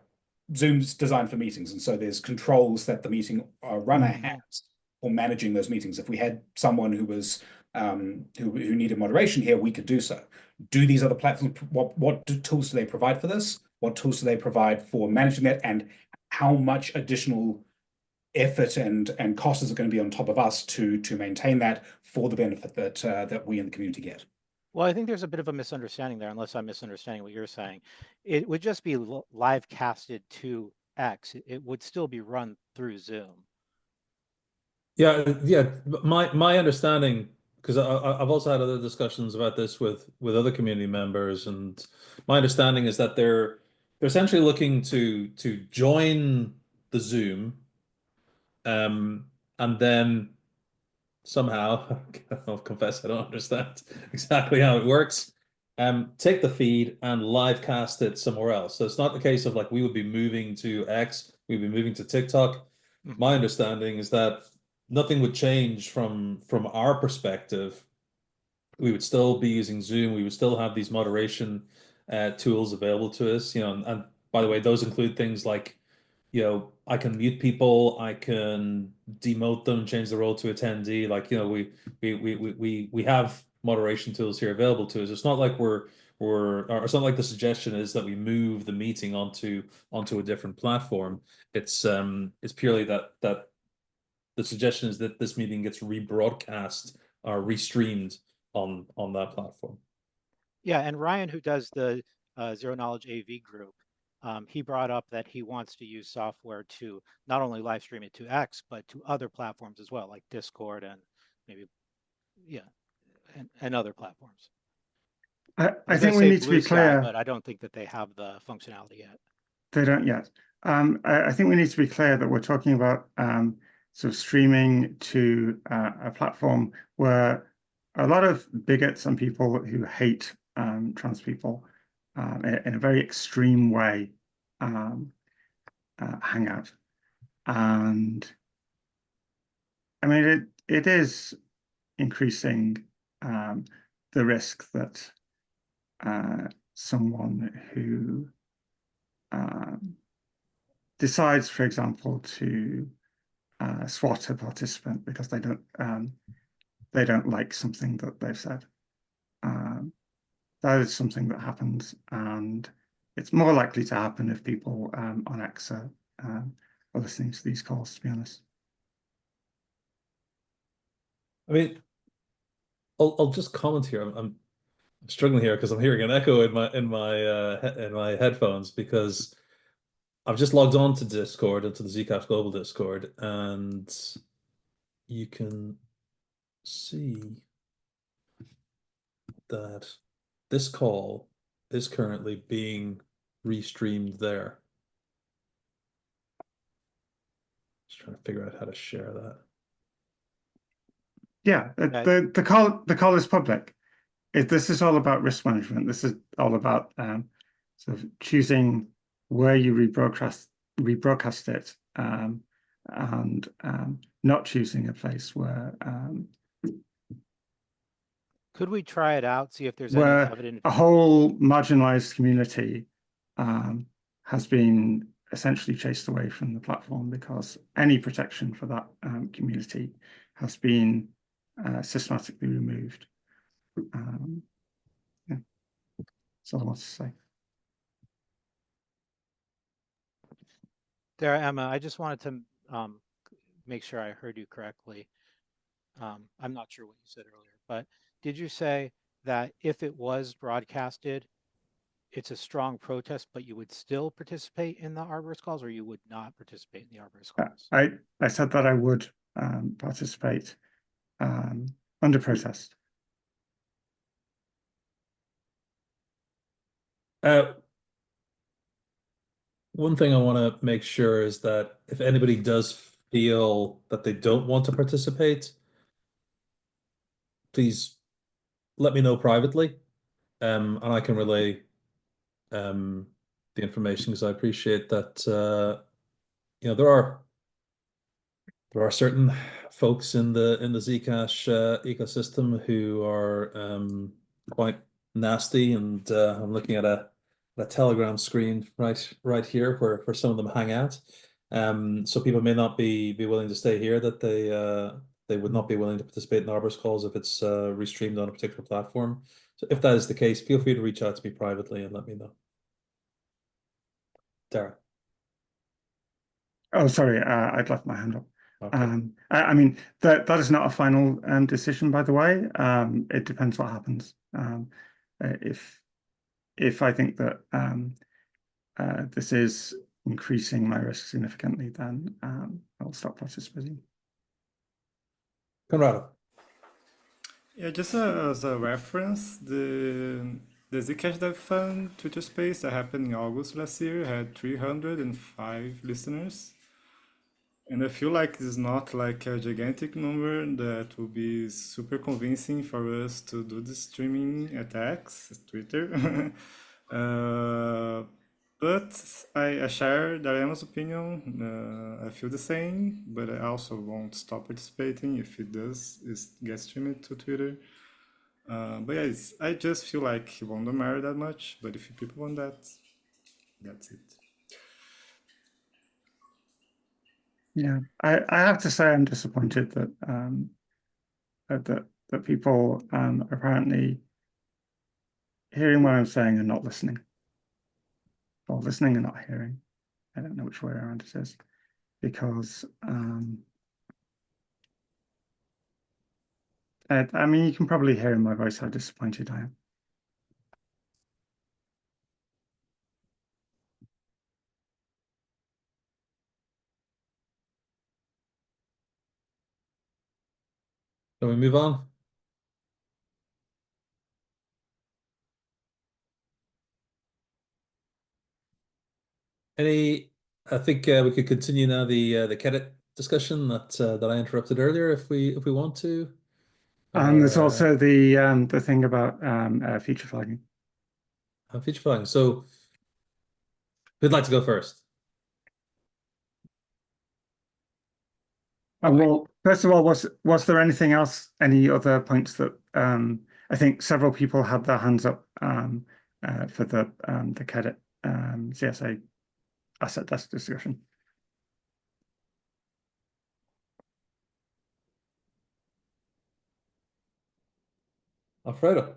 Zoom's designed for meetings, and so there's controls that the meeting runner has for managing those meetings. If we had someone who was who needed moderation here, we could do so. Do these other platforms, what tools do they provide for this? What tools do they provide for managing that? And how much additional effort and cost is it going to be on top of us to maintain that for the benefit that we in the community get? Well, I think there's a bit of a misunderstanding there, unless I'm misunderstanding what you're saying. It would just be live casted to X. It would still be run through Zoom. Yeah. My understanding, because I've also had other discussions about this with other community members, and my understanding is that they're essentially looking to join the Zoom, and then somehow, I'll confess I don't understand exactly how it works. Take the feed and live cast it somewhere else. So it's not the case of like we would be moving to X, we'd be moving to TikTok. My understanding is that nothing would change from our perspective. We would still be using Zoom. We would still have these moderation tools available to us. And by the way, those include things like, I can mute people, I can demote them, change the role to attendee. Like, we have moderation tools here available to us. It's not like or it's not like the suggestion is that we move the meeting onto a different platform. It's purely that the suggestion is that this meeting gets rebroadcast or restreamed on that platform. Yeah, and Ryan, who does the Zero Knowledge AV group, he brought up that he wants to use software to not only live stream it to X, but to other platforms as well, like Discord and maybe, and other platforms. I think we need to be clear. But I don't think that they have the functionality yet. They don't yet. I think we need to be clear that we're talking about sort of streaming to a platform where a lot of bigots and people who hate trans people in a very extreme way hang out. And I mean, it is increasing the risk that someone who decides, for example, to swat a participant because they don't like something that they've said. That is something that happens, and it's more likely to happen if people on X are listening to these calls, to be honest. I mean, I'll just comment here. I'm struggling here because I'm hearing an echo in my headphones, because I've just logged on to Discord, into the Zcash Global Discord, and you can see that this call is currently being restreamed there. Just trying to figure out how to share that. Yeah, the call is public. This is all about risk management. This is all about sort of choosing where you rebroadcast it, and not choosing a place where could we try it out, see if there's where any evidence? A whole marginalized community has been essentially chased away from the platform because any protection for that community has been systematically removed. Yeah, that's all I want to say. There, Emma, I just wanted to make sure I heard you correctly. I'm not sure what you said earlier, but did you say that if it was broadcasted, it's a strong protest, but you would still participate in the Arborist calls, or you would not participate in the Arborist calls? I said that I would participate under protest. One thing I want to make sure is that if anybody does feel that they don't want to participate, please let me know privately, and I can relay the information, because I appreciate that you know, there are certain folks in the Zcash ecosystem who are quite nasty, and I'm looking at a Telegram screen right here where some of them hang out. So people may not be willing to stay here, that they would not be willing to participate in Arborist calls if it's restreamed on a particular platform. So if that is the case, feel free to reach out to me privately and let me know. Darren. Oh, sorry, I'd left my hand up. Okay. I mean, that is not a final decision, by the way. It depends what happens. If I think that this is increasing my risk significantly, then I'll stop participating. Conrado. Yeah, just as a reference, the Zcash Dev Fund Twitter space that happened in August last year had 305 listeners. And I feel like this is not like a gigantic number that will be super convincing for us to do the streaming at X, Twitter. But I share Dariana's opinion. I feel the same, but I also won't stop participating if it does get streamed to Twitter. But yeah, I just feel like it won't matter that much. But if people want that, that's it. Yeah, I have to say I'm disappointed that that people apparently hearing what I'm saying and not listening, or listening and not hearing. I don't know which way around it is, because I mean, you can probably hear in my voice how disappointed I am. Can we move on? I think we could continue now the Kedit discussion that I interrupted earlier if we want to. There's also the thing about feature flagging. Feature flagging. So who'd like to go first? Well, first of all, was there anything else? Any other points that I think several people had their hands up for the Kedit CSA asset desk discussion. Alfredo.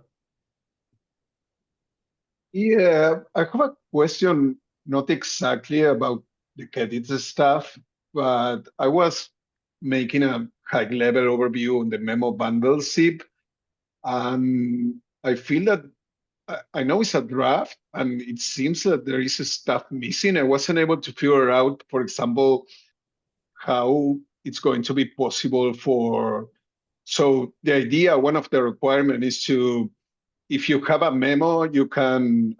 Yeah, I have a question, not exactly about the Kedit stuff, but I was making a high-level overview on the memo bundle zip, and I feel that I know it's a draft, and it seems that there is stuff missing. I wasn't able to figure out, for example, how it's going to be possible for. So the idea, one of the requirements is to, if you have a memo, you can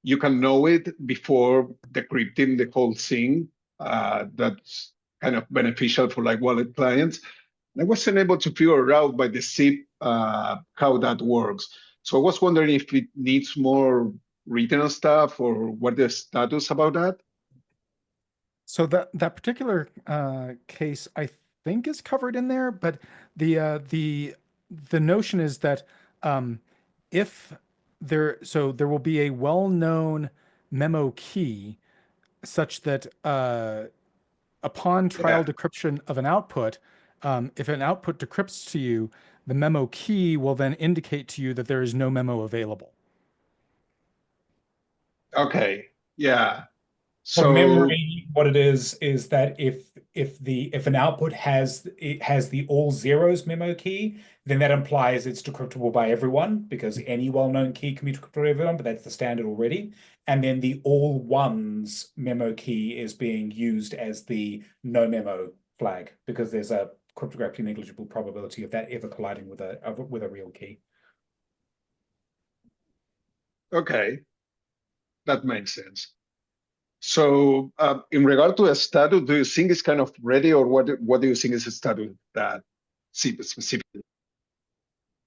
know it before decrypting the whole thing. That's kind of beneficial for like wallet clients. I wasn't able to figure out by the zip how that works. So I was wondering if it needs more written stuff or what the status about that. So that particular case, I think, is covered in there, but the notion is that if there will be a well-known memo key such that upon trial decryption of an output, if an output decrypts to you, the memo key will then indicate to you that there is no memo available. Okay, yeah. For So memory, what it is that if an output has the all zeros memo key, then that implies it's decryptable by everyone, because any well-known key can be decryptable by everyone, but that's the standard already. And then the all ones memo key is being used as the no memo flag, because there's a cryptographically negligible probability of that ever colliding with a real key. okay, that makes sense. So in regard to a status, do you think it's kind of ready, or what do you think is a status that zip specifically?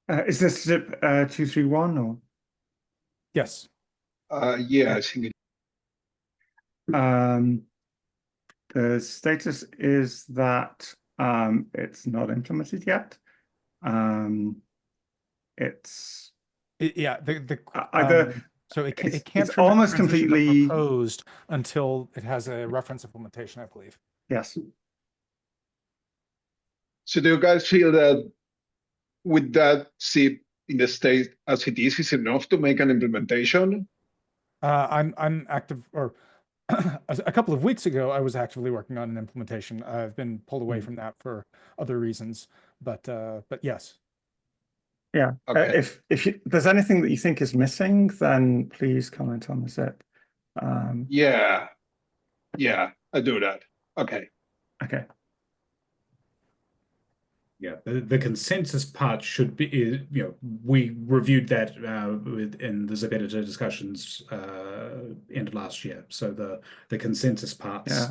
Is this zip 231 or? Yes. Yeah, I think it. The status is that it's not implemented yet. It's Yeah, either so it can't it's almost transition to completely proposed until it has a reference implementation, I believe. yes. So do you guys feel that with that zip in the state as it is enough to make an implementation? I'm active, or a couple of weeks ago, I was actively working on an implementation. I've been pulled away from that for other reasons, but yes. Yeah. Okay. If there's anything that you think is missing, then please comment on the zip. Yeah, I do that. Okay. Okay. Yeah, the consensus part should be, you know, we reviewed that in the zip editor discussions end of last year. So the consensus parts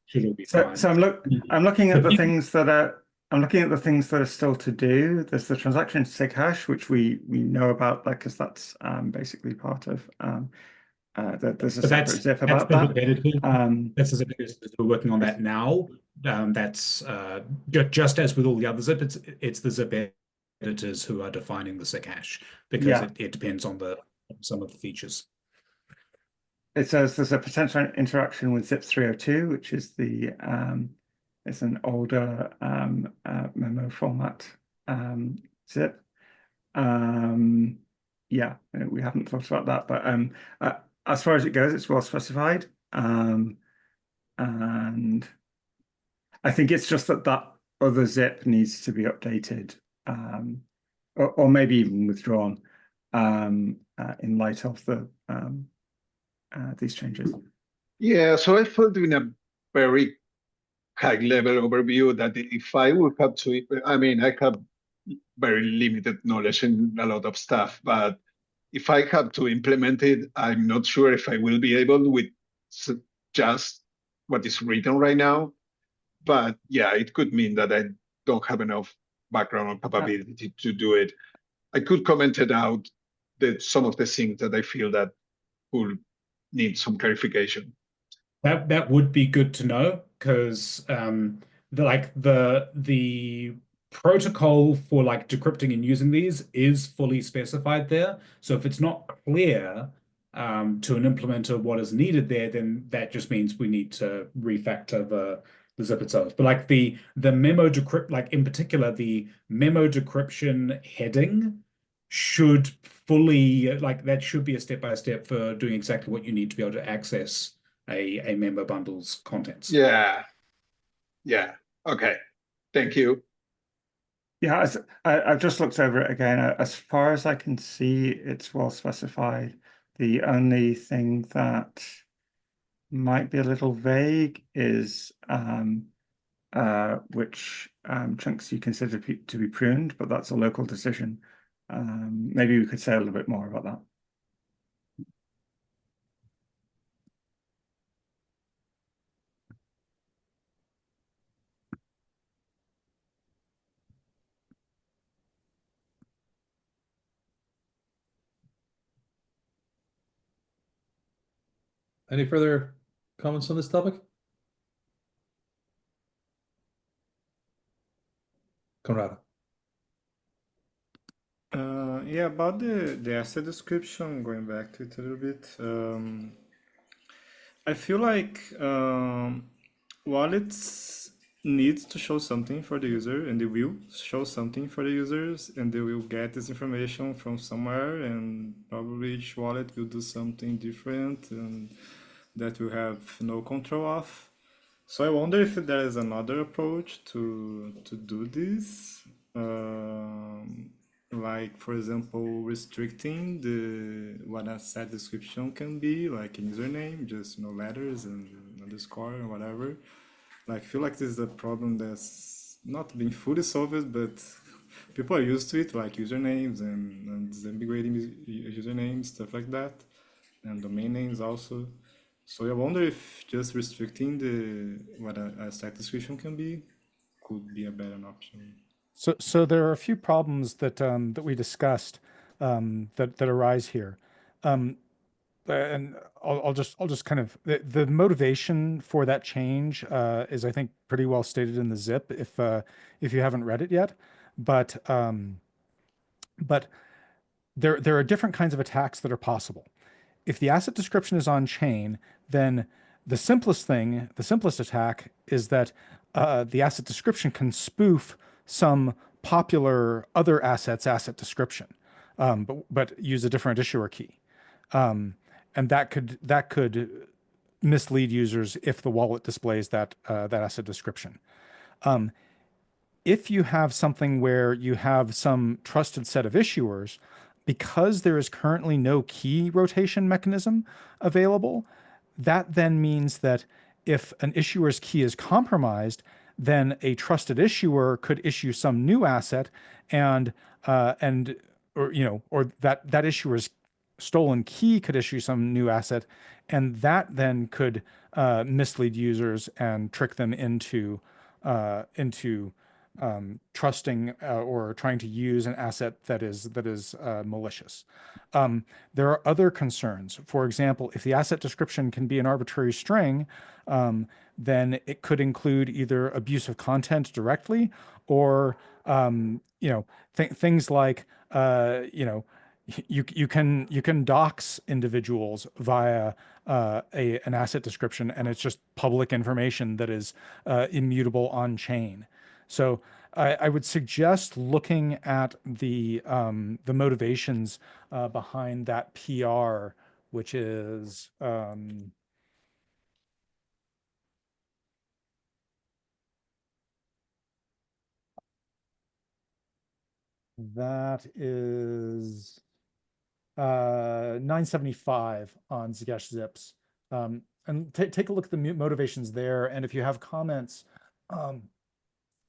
should all be fine. So I'm looking at the things that are still to do. There's the transaction Zcash, which we know about, like, because that's basically part of there's a separate zip about that. That's the zip editor. We're working on that now. That's just as with all the other zip, it's the zip editors who are defining the Zcash because it depends on some of the features. It says there's a potential interaction with zip 302, which is the it's an older memo format zip. Yeah, we haven't talked about that, but as far as it goes, it's well specified. And I think it's just that other zip needs to be updated, or maybe even withdrawn in light of these changes. Yeah, so I felt in a very high level overview that if I would have to, I mean, I have very limited knowledge in a lot of stuff, but if I have to implement it, I'm not sure if I will be able with just what is written right now. But yeah, it could mean that I don't have enough background or capability to do it. I could comment it out some of the things that I feel that will need some clarification. That would be good to know because the protocol for like decrypting and using these is fully specified there. So if it's not clear to an implementer what is needed there, then that just means we need to refactor the zip itself. But like the memo decrypt, like in particular, the memo decryption heading should fully, like that should be a step-by-step for doing exactly what you need to be able to access a member bundle's contents. Yeah. Okay. Thank you. Yeah, I've just looked over it again. As far as I can see, it's well specified. The only thing that might be a little vague is which chunks you consider to be pruned, but that's a local decision. Maybe we could say a little bit more about that. Any further comments on this topic? Conrado. Yeah, about the asset description, going back to it a little bit, I feel like wallets needs to show something for the user, and they will show something for the users, and they will get this information from somewhere, and probably each wallet will do something different, and that we have no control of. So I wonder if there is another approach to do this. Like, for example, restricting what a set description can be, like a username, just letters and underscore and whatever. Like, I feel like this is a problem that's not being fully solved, but people are used to it, like usernames and disambiguating usernames, stuff like that, and domain names also. So I wonder if just restricting what a set description can be could be a better option. So there are a few problems that that we discussed that arise here. and I'll just kind of the motivation for that change is, I think, pretty well stated in the zip if you haven't read it yet, but there are different kinds of attacks that are possible. If the asset description is on chain, then the simplest attack is that the asset description can spoof some popular other asset description, but use a different issuer key, and that could mislead users if the wallet displays that asset description. If you have something where you have some trusted set of issuers, because there is currently no key rotation mechanism available, that then means that if an issuer's key is compromised, then a trusted issuer could issue some new asset, and or that issuer's stolen key could issue some new asset, and that then could mislead users and trick them into trusting or trying to use an asset that is malicious. There are other concerns. For example, if the asset description can be an arbitrary string, then it could include either abusive content directly, or things like you can dox individuals via an asset description, and it's just public information that is immutable on chain. So I would suggest looking at the motivations behind that PR, which is that is 975 on Zcash Zips. And take a look at the motivations there, and if you have comments,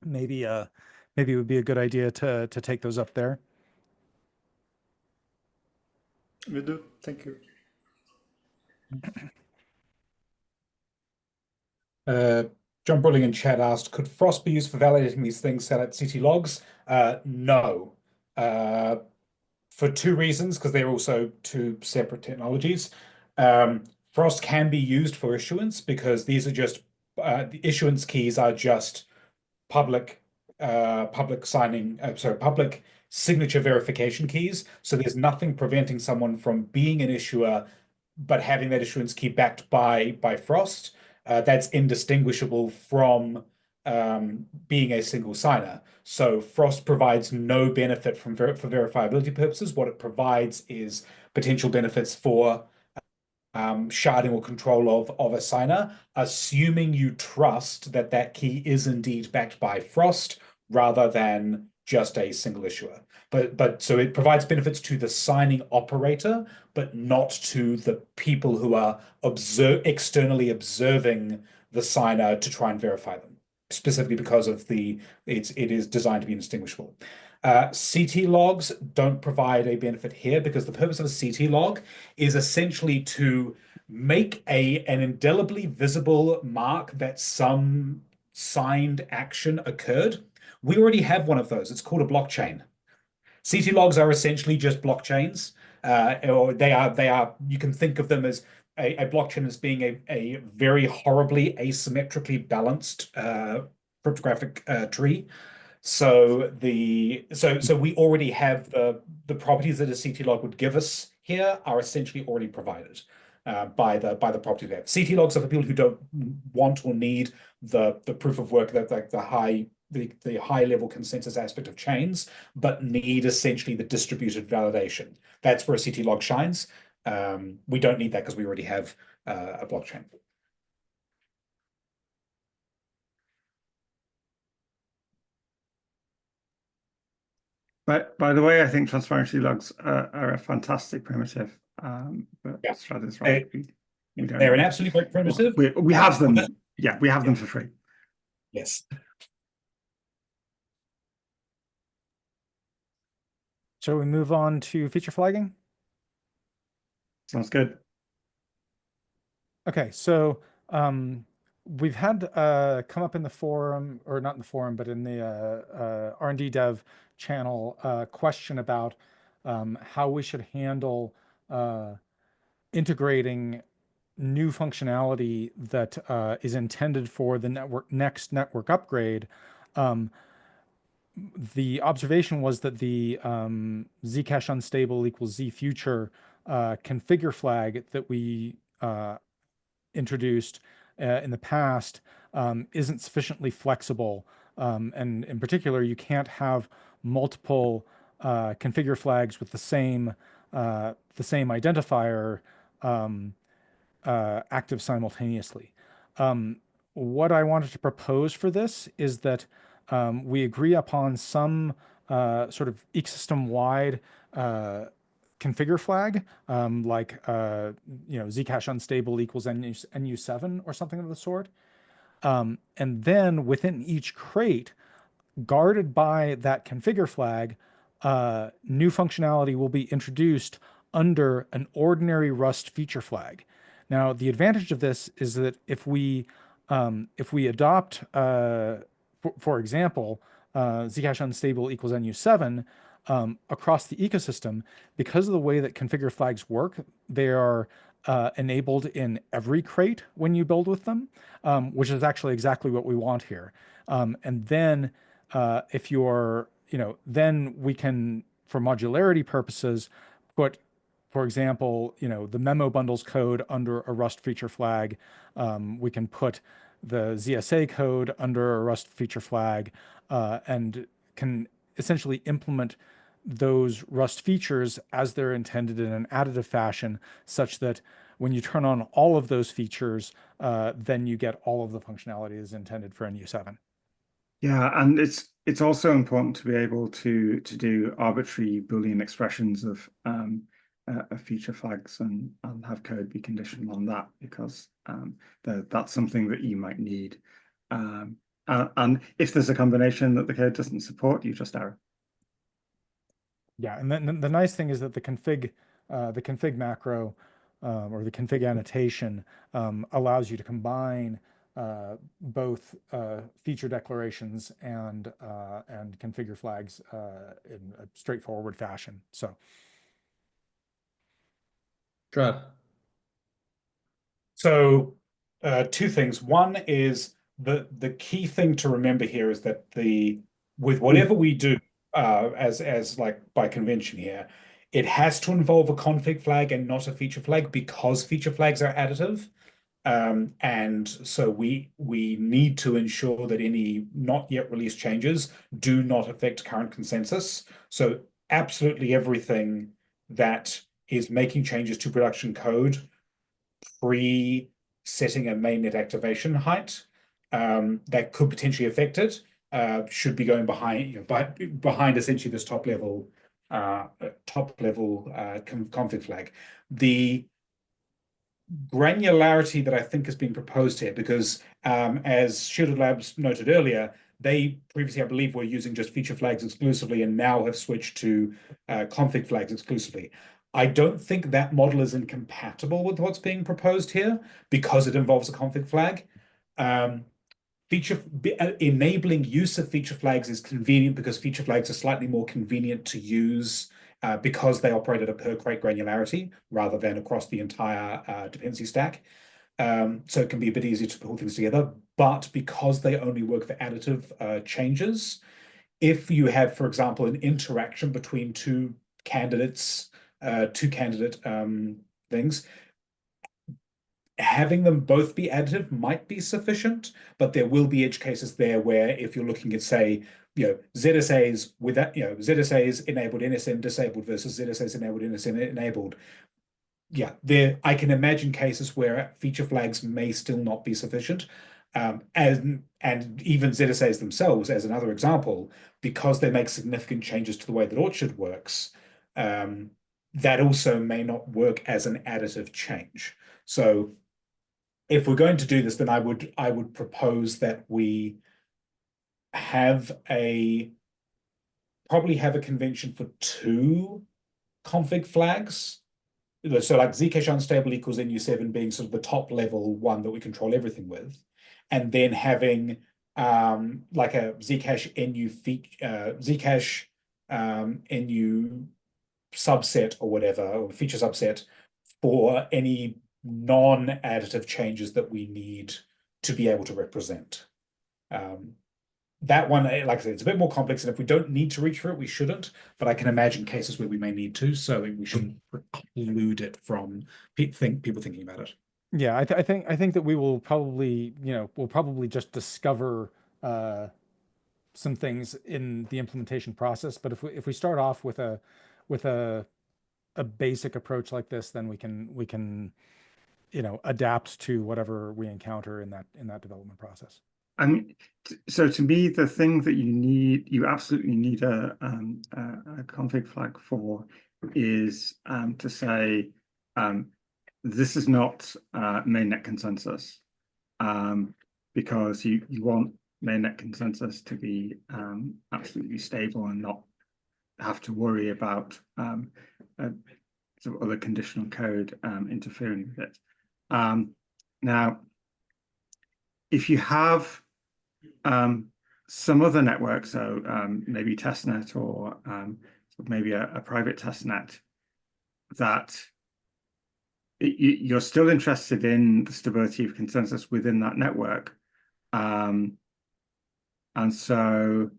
maybe it would be a good idea to take those up there. We do. Thank you. John Brulling in chat asked, could Frost be used for validating these things set at CT logs? No. For two reasons, because they're also two separate technologies. Frost can be used for issuance because these are just the issuance keys are just public signature verification keys. So there's nothing preventing someone from being an issuer but having that issuance key backed by Frost. That's indistinguishable from being a single signer. So Frost provides no benefit for verifiability purposes. What it provides is potential benefits for sharding or control of a signer, assuming you trust that that key is indeed backed by Frost rather than just a single issuer. But so it provides benefits to the signing operator, but not to the people who are externally observing the signer to try and verify them, specifically because of it is designed to be indistinguishable. CT logs don't provide a benefit here because the purpose of a CT log is essentially to make an indelibly visible mark that some signed action occurred. We already have one of those. It's called a blockchain. CT logs are essentially just blockchains, or they are. You can think of them as a blockchain as being a very horribly asymmetrically balanced cryptographic tree. So we already have the properties that a CT log would give us here are essentially already provided by the property there. CT logs are for people who don't want or need the proof of work, that like the high level consensus aspect of chains, but need essentially the distributed validation. That's where a CT log shines. We don't need that because we already have a blockchain. But by the way, I think transparency logs are a fantastic primitive. But Yeah. Strad is right. They're an absolutely great primitive. We have them. Yeah, we have them for free. Yes. Shall we move on to feature flagging? Sounds good. Okay, so we've had come up in the forum, or not in the forum, but in the R&D dev channel, question about how we should handle integrating new functionality that is intended for the next network upgrade. The observation was that the Zcash unstable equals Z future configure flag that we introduced in the past isn't sufficiently flexible. And in particular, you can't have multiple configure flags with the same identifier active simultaneously. What I wanted to propose for this is that we agree upon some sort of ecosystem-wide configure flag, like Zcash unstable equals NU7 or something of the sort. And then within each crate, guarded by that configure flag, new functionality will be introduced under an ordinary Rust feature flag. Now, the advantage of this is that if we adopt, for example, Zcash unstable equals NU7 across the ecosystem, because of the way that configure flags work, they are enabled in every crate when you build with them, which is actually exactly what we want here. And then if you're, then we can, for modularity purposes, put, for example, the memo bundles code under a Rust feature flag. We can put the ZSA code under a Rust feature flag and can essentially implement those Rust features as they're intended in an additive fashion, such that when you turn on all of those features, then you get all of the functionality as intended for NU7. Yeah, and it's also important to be able to do arbitrary Boolean expressions of feature flags and have code be conditional on that, because that's something that you might need. And if there's a combination that the code doesn't support, you just error. Yeah, and then the nice thing is that the config macro or the config annotation allows you to combine both feature declarations and configure flags in a straightforward fashion. So, Trad. So, two things. One is the key thing to remember here is that with whatever we do as like by convention here, it has to involve a config flag and not a feature flag, because feature flags are additive. And so we need to ensure that any not yet released changes do not affect current consensus. So absolutely everything that is making changes to production code pre-setting a mainnet activation height that could potentially affect it should be going behind essentially this top level config flag. The granularity that I think is being proposed here, because as Shielded Labs noted earlier, they previously, I believe, were using just feature flags exclusively and now have switched to config flags exclusively. I don't think that model is incompatible with what's being proposed here because it involves a config flag. Enabling use of feature flags is convenient because feature flags are slightly more convenient to use because they operate at a per crate granularity rather than across the entire dependency stack. So it can be a bit easier to pull things together, but because they only work for additive changes, if you have, for example, an interaction between two candidate things, having them both be additive might be sufficient, but there will be edge cases there where if you're looking at, say, ZSAs with that, ZSAs enabled, NSN disabled versus ZSAs enabled, NSN enabled. Yeah, I can imagine cases where feature flags may still not be sufficient. And even ZSAs themselves, as another example, because they make significant changes to the way that Orchard works, that also may not work as an additive change. So if we're going to do this, then I would propose that we probably have a convention for 2 config flags. So like Zcash unstable equals NU7 being sort of the top level one that we control everything with, and then having like a Zcash NU subset or whatever, or feature subset for any non-additive changes that we need to be able to represent. That one, like I said, it's a bit more complex, and if we don't need to reach for it, we shouldn't. But I can imagine cases where we may need to, so we shouldn't preclude it from people thinking about it. Yeah, I think that we will probably, we'll probably just discover some things in the implementation process. But if we start off with a basic approach like this, then we can adapt to whatever we encounter in that development process. I mean, so to me, the thing that you absolutely need a config flag for is to say this is not mainnet consensus, because you want mainnet consensus to be absolutely stable and not have to worry about sort of other conditional code interfering with it. Now, if you have some other network, so maybe testnet or maybe a private testnet, that you're still interested in the stability of consensus within that network. And so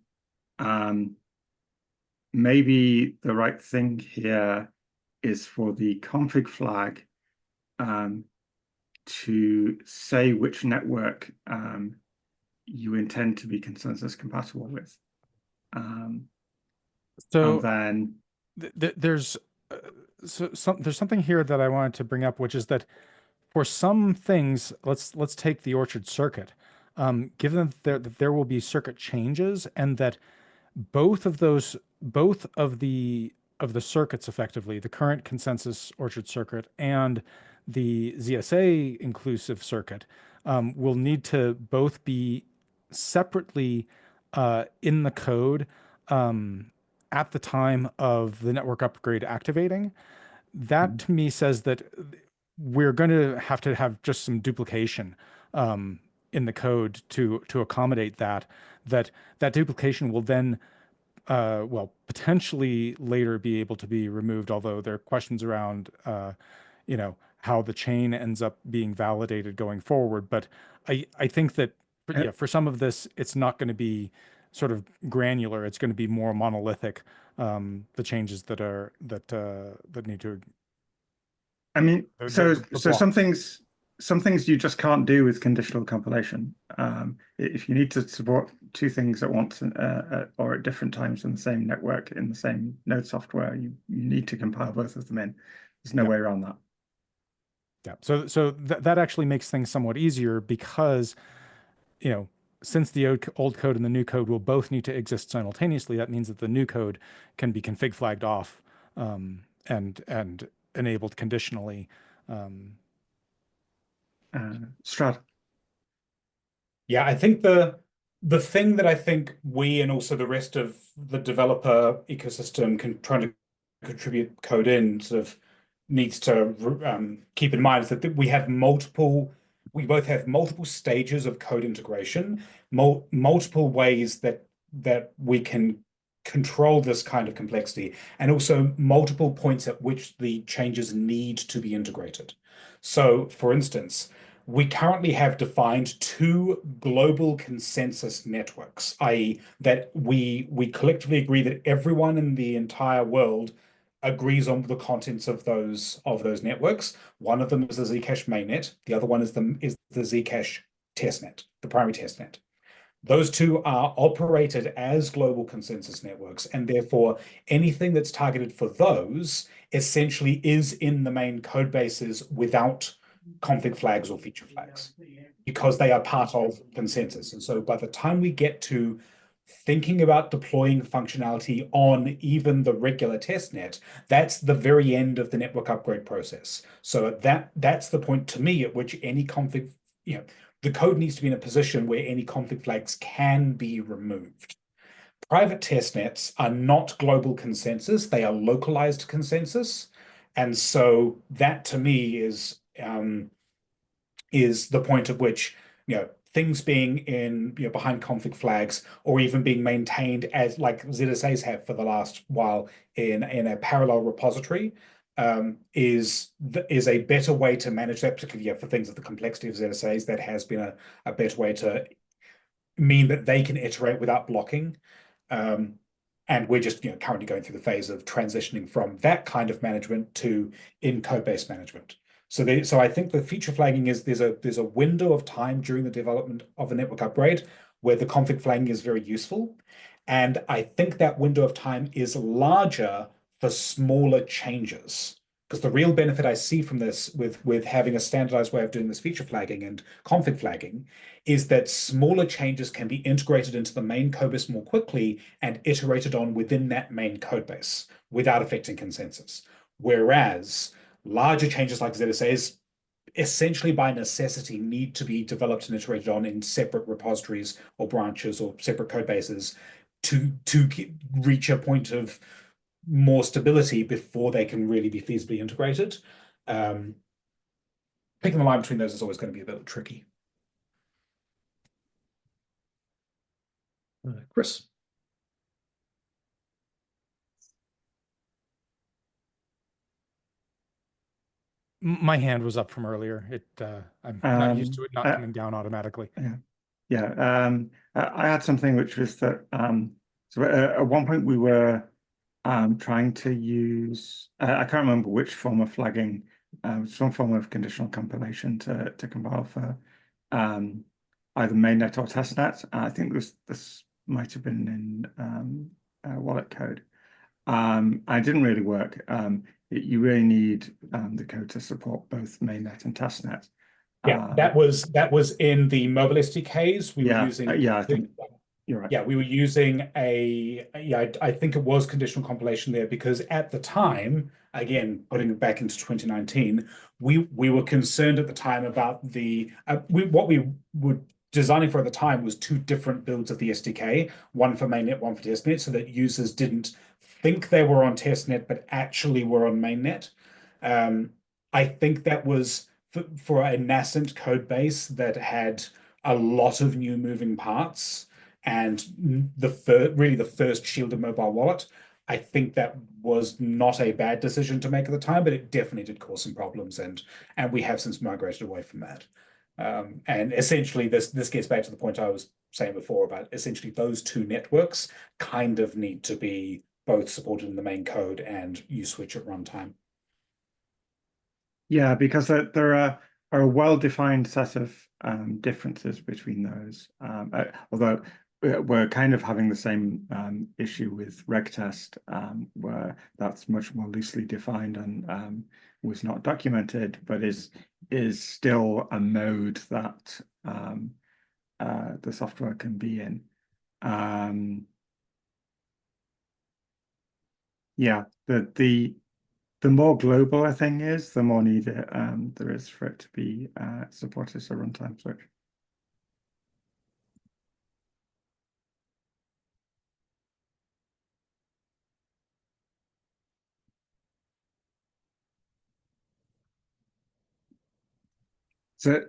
maybe the right thing here is for the config flag to say which network you intend to be consensus compatible with. So and then there's something here that I wanted to bring up, which is that for some things, let's take the Orchard circuit. Given that there will be circuit changes, and that both of the circuits, effectively, the current consensus Orchard circuit and the ZSA inclusive circuit, will need to both be separately in the code at the time of the network upgrade activating. That to me says that we're going to have just some duplication in the code to accommodate that duplication will then potentially later be able to be removed, although there are questions around how the chain ends up being validated going forward. But I think that for some of this, it's not going to be sort of granular. It's going to be more monolithic, the changes that need to. I mean, so some things you just can't do with conditional compilation. If you need to support two things at once or at different times in the same network in the same node software, you need to compile both of them in. There's no way around that. Yeah. So that actually makes things somewhat easier, because since the old code and the new code will both need to exist simultaneously, that means that the new code can be config flagged off and enabled conditionally. Strad. Yeah, I think the thing that I think we and also the rest of the developer ecosystem can try to contribute code in sort of needs to keep in mind is that we both have multiple stages of code integration, multiple ways that we can control this kind of complexity, and also multiple points at which the changes need to be integrated. So, for instance, we currently have defined two global consensus networks, i.e. that we collectively agree that everyone in the entire world agrees on the contents of those networks. One of them is the Zcash mainnet. The other one is the Zcash testnet, the primary testnet. Those two are operated as global consensus networks, and therefore anything that's targeted for those essentially is in the main code bases without config flags or feature flags, because they are part of consensus. And so by the time we get to thinking about deploying functionality on even the regular testnet, that's the very end of the network upgrade process. So that's the point to me at which any config, the code needs to be in a position where any config flags can be removed. Private testnets are not global consensus, they are localized consensus. And so that to me is the point at which things being in behind config flags, or even being maintained as like ZSAs have for the last while in a parallel repository, is a better way to manage that, particularly for things of the complexity of ZSAs. That has been a better way to mean that they can iterate without blocking. And we're just currently going through the phase of transitioning from that kind of management to in code-based management. So I think the feature flagging is there's a window of time during the development of a network upgrade where the config flagging is very useful. And I think that window of time is larger for smaller changes. Because the real benefit I see from this with having a standardized way of doing this feature flagging and config flagging is that smaller changes can be integrated into the main codebase more quickly and iterated on within that main codebase without affecting consensus. Whereas larger changes like ZSAs essentially by necessity need to be developed and iterated on in separate repositories or branches or separate code bases to reach a point of more stability before they can really be feasibly integrated. Picking the line between those is always going to be a bit tricky. Chris. My hand was up from earlier. I'm not used to it not coming down automatically. Yeah. I had something which was that so at one point we were trying to use I can't remember which form of flagging, some form of conditional compilation to compile for either mainnet or testnet. I think this might have been in wallet code. It didn't really work. You really need the code to support both mainnet and testnet. Yeah, that was in the mobile SDKs. We were using. I think you're right. Yeah, we were using I think it was conditional compilation there because at the time, again, putting it back into 2019, we were concerned at the time about what we were designing for at the time was two different builds of the SDK, one for mainnet, one for testnet, so that users didn't think they were on testnet, but actually were on mainnet. I think that was for a nascent code base that had a lot of new moving parts and really the first shielded mobile wallet. I think that was not a bad decision to make at the time, but it definitely did cause some problems, and we have since migrated away from that. And essentially, this gets back to the point I was saying before about essentially those two networks kind of need to be both supported in the main code and you switch at runtime. Yeah, because there are a well-defined set of differences between those. Although we're kind of having the same issue with regtest, where that's much more loosely defined and was not documented, but is still a mode that the software can be in. Yeah, the more global a thing is, the more need there is for it to be supported as a runtime switch.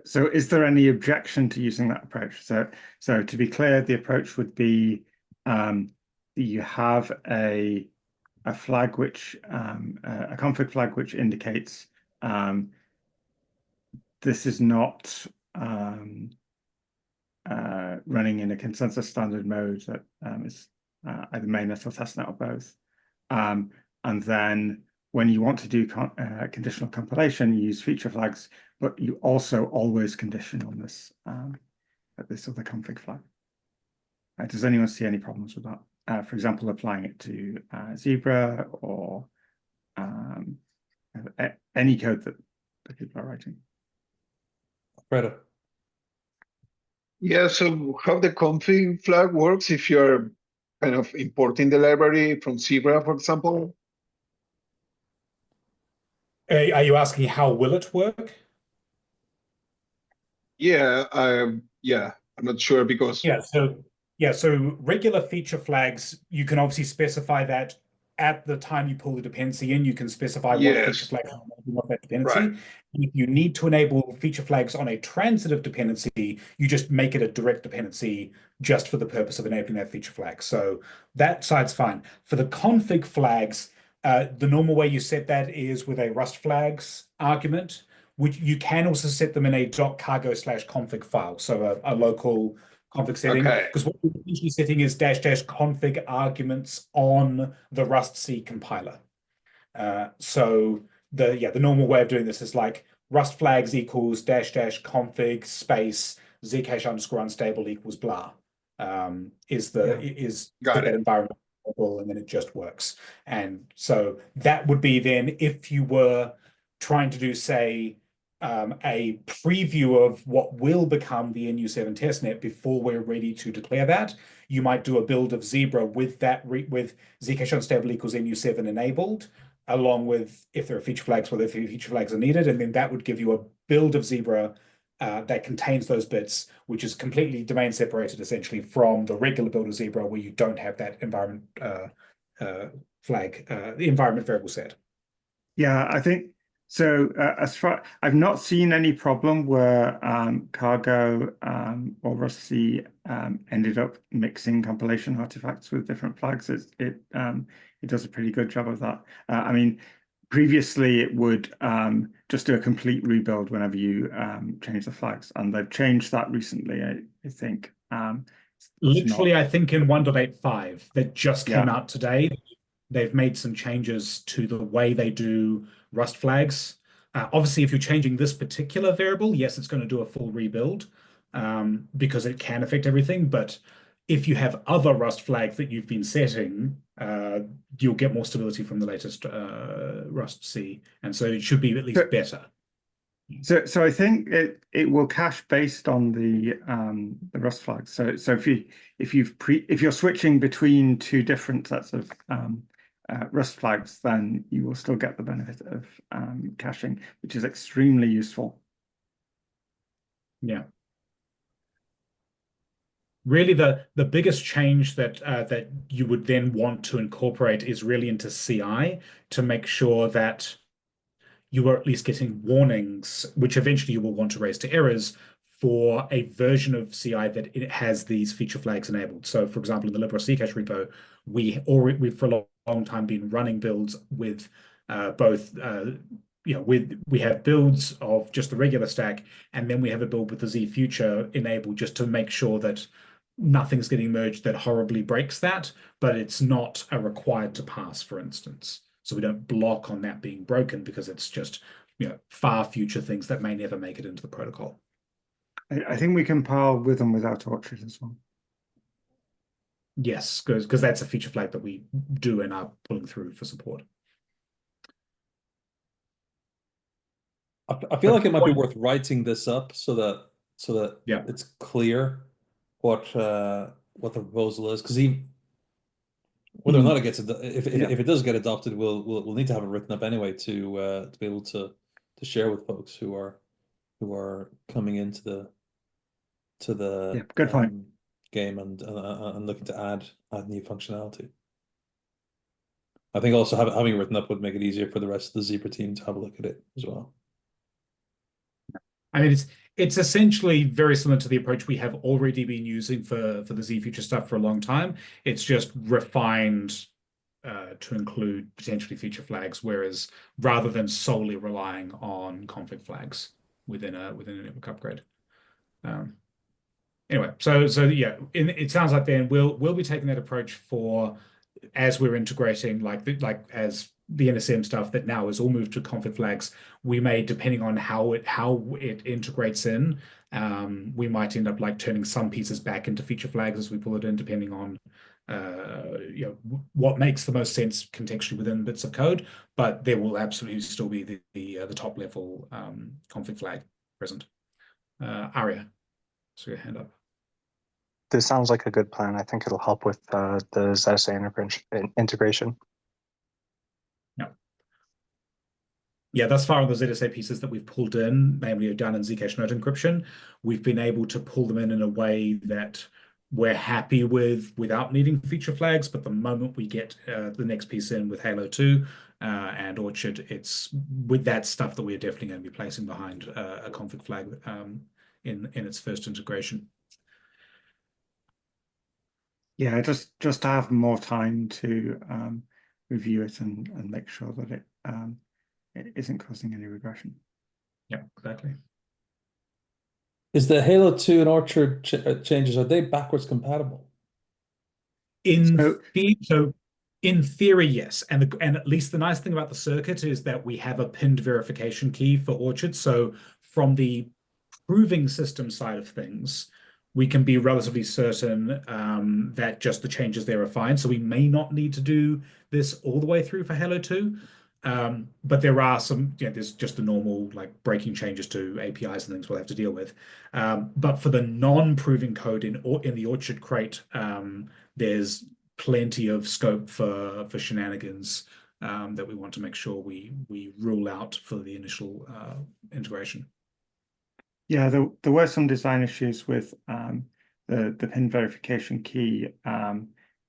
So is there any objection to using that approach? So to be clear, the approach would be you have a flag which a config flag which indicates this is not running in a consensus standard mode that is either mainnet or testnet or both. And then when you want to do conditional compilation, you use feature flags, but you also always condition on this other config flag. Does anyone see any problems with that? For example, applying it to Zebra or any code that people are writing. Fredo. Yeah, so how the config flag works if you're kind of importing the library from Zebra, for example? Are you asking how will it work? Yeah, I'm not sure because So regular feature flags, you can obviously specify that at the time you pull the dependency in, you can specify what feature flags are of that dependency. Right. And if you need to enable feature flags on a transitive dependency, you just make it a direct dependency just for the purpose of enabling that feature flag. So that side's fine. For the config flags, The normal way you set that is with a Rust flags argument, which you can also set them in a .cargo/config file, so a local config setting. Okay. Because what you're usually setting is --config arguments on the Rust C compiler. So the normal way of doing this is like Rust flags equals --config space Zcash _unstable equals blah. Is Got that it. environment, and then it just works. And so that would be then if you were trying to do, say, a preview of what will become the NU7 testnet before we're ready to declare that, you might do a build of Zebra with that with Zcash unstable equals NU7 enabled, along with if there are feature flags, whether feature flags are needed, and then that would give you a build of Zebra that contains those bits, which is completely domain separated essentially from the regular build of Zebra, where you don't have that environment flag, the environment variable set. Yeah, I think so. As far I've not seen any problem where Cargo or Rust-C ended up mixing compilation artifacts with different flags. It does a pretty good job of that. I mean, previously it would just do a complete rebuild whenever you change the flags, and they've changed that recently. I think. Literally, I think in 1.85 that just came out today, they've made some changes to the way they do Rust flags. Obviously, if you're changing this particular variable, yes, it's going to do a full rebuild because it can affect everything. But if you have other Rust flags that you've been setting, you'll get more stability from the latest Rust C, and so it should be at least better. So I think it will cache based on the Rust flags. So if you're switching between two different sets of Rust flags, then you will still get the benefit of caching, which is extremely useful. Yeah. Really, the biggest change that you would then want to incorporate is really into CI to make sure that you are at least getting warnings, which eventually you will want to raise to errors for a version of CI that it has these feature flags enabled. So, for example, in the Libra Zcash repo, we've for a long time been running builds with both. We have builds of just the regular stack, and then we have a build with the Z Future enabled just to make sure that nothing's getting merged that horribly breaks that, but it's not a required to pass, for instance. So we don't block on that being broken because it's just, far future things that may never make it into the protocol. I think we compile with and without Orchard as well. Yes, because that's a feature flag that we do and are pulling through for support. I feel like it might be worth writing this up so that it's clear what the proposal is, because even whether or not it gets if it does get adopted, we'll need to have it written up anyway to be able to share with folks who are coming into the good point. game and looking to add new functionality. I think also having it written up would make it easier for the rest of the Zebra team to have a look at it as well. I mean, it's essentially very similar to the approach we have already been using for the Z Future stuff for a long time. It's just refined to include potentially feature flags, whereas rather than solely relying on config flags within a network upgrade. Anyway, so yeah, it sounds like then we'll be taking that approach for as we're integrating like as the NSM stuff that now is all moved to config flags. We may, depending on how it integrates in, we might end up like turning some pieces back into feature flags as we pull it in, depending on what makes the most sense contextually within bits of code. But there will absolutely still be the top level config flag present. Aria, so your hand up. This sounds like a good plan. I think it'll help with the ZSA integration. Yeah, thus far on the ZSA pieces that we've pulled in, namely done in Zcash node encryption, we've been able to pull them in a way that we're happy with without needing feature flags. But the moment we get the next piece in with Halo 2 and Orchard, it's with that stuff that we're definitely going to be placing behind a config flag in its first integration. Yeah, just to have more time to review it and make sure that it isn't causing any regression. Yeah, exactly. Is the Halo 2 and Orchard changes, are they backwards compatible? So in theory, yes. And at least the nice thing about the circuit is that we have a pinned verification key for Orchard. So from the proving system side of things, we can be relatively certain that just the changes there are fine. So we may not need to do this all the way through for Halo 2. But there are some, there's just the normal like breaking changes to APIs and things we'll have to deal with. But for the non-proving code in the Orchard crate, there's plenty of scope for shenanigans that we want to make sure we rule out for the initial integration. Yeah, there were some design issues with the pin verification key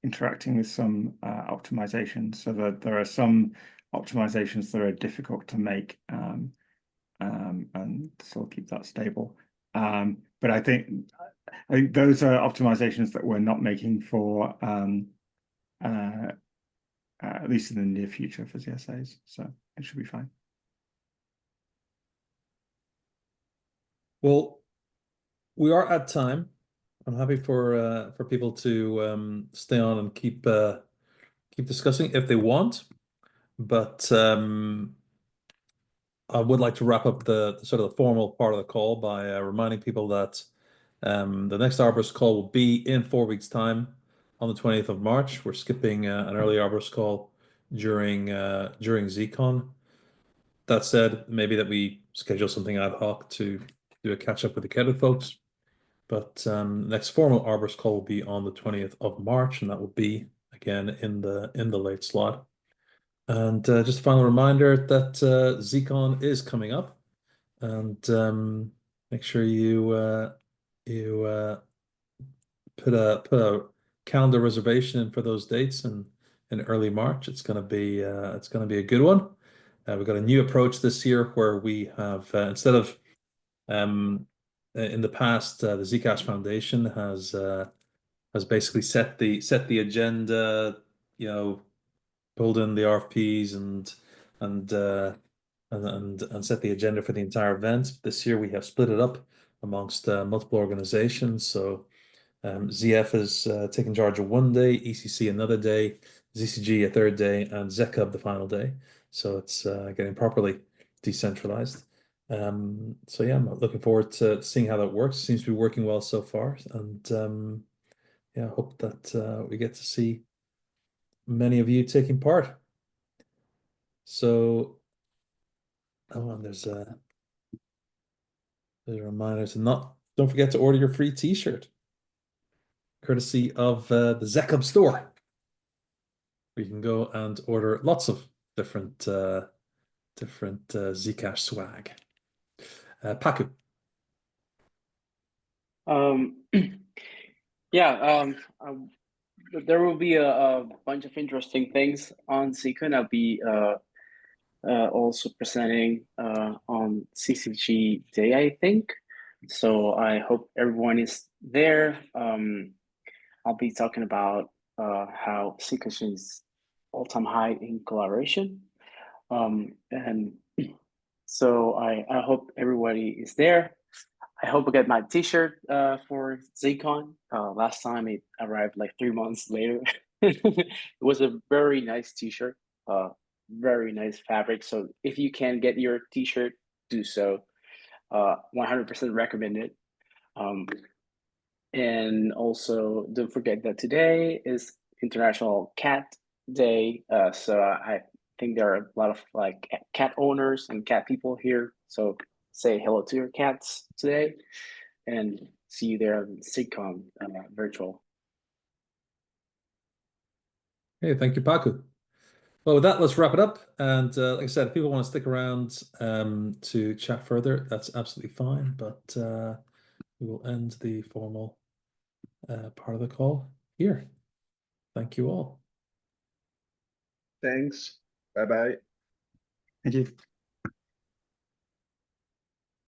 interacting with some optimizations, so that there are some optimizations that are difficult to make, and so we'll keep that stable. But I think those are optimizations that we're not making for at least in the near future for ZSAs, so it should be fine. Well, we are at time. I'm happy for people to stay on and keep discussing if they want, but I would like to wrap up the sort of the formal part of the call by reminding people that the next Arborist call will be in 4 weeks' time on the 20th of March. We're skipping an early Arborist call during ZCon. That said, maybe that we schedule something ad hoc to do a catch up with the Kedit folks. But next formal Arborist call will be on the 20th of March, and that will be again in the late slot. And just a final reminder that ZCon is coming up, and make sure you put a calendar reservation in for those dates in early March. It's gonna be a good one. We've got a new approach this year where we have instead of in the past, the Zcash Foundation has basically set the agenda, pulled in the RFPs and set the agenda for the entire event. This year we have split it up amongst multiple organizations. So ZF is taking charge of one day, ECC another day, ZCG a third day, and ZCUB the final day. So it's getting properly decentralized. So yeah, I'm looking forward to seeing how that works. Seems to be working well so far, and yeah, I hope that we get to see many of you taking part. So, and there's a reminder to don't forget to order your free T-shirt, courtesy of the ZCUB store. You can go and order lots of different Zcash swag. Paku. Yeah, there will be a bunch of interesting things on ZCon. I'll be also presenting on CCG Day, I think. So I hope everyone is there. I'll be talking about how Zcash is all-time high in collaboration. And so I hope everybody is there. I hope I get my T-shirt for ZCon. Last time it arrived like 3 months later. It was a very nice T-shirt, very nice fabric. So if you can get your T-shirt, do so. 100% recommend it. And also, don't forget that today is International Cat Day. So I think there are a lot of like cat owners and cat people here. So say hello to your cats today, and see you there on ZCon virtual. Hey, thank you, Paku. Well, with that, let's wrap it up. And like I said, if people want to stick around to chat further, that's absolutely fine. But we will end the formal part of the call here. Thank you all. Thanks. Bye-bye. Thank you.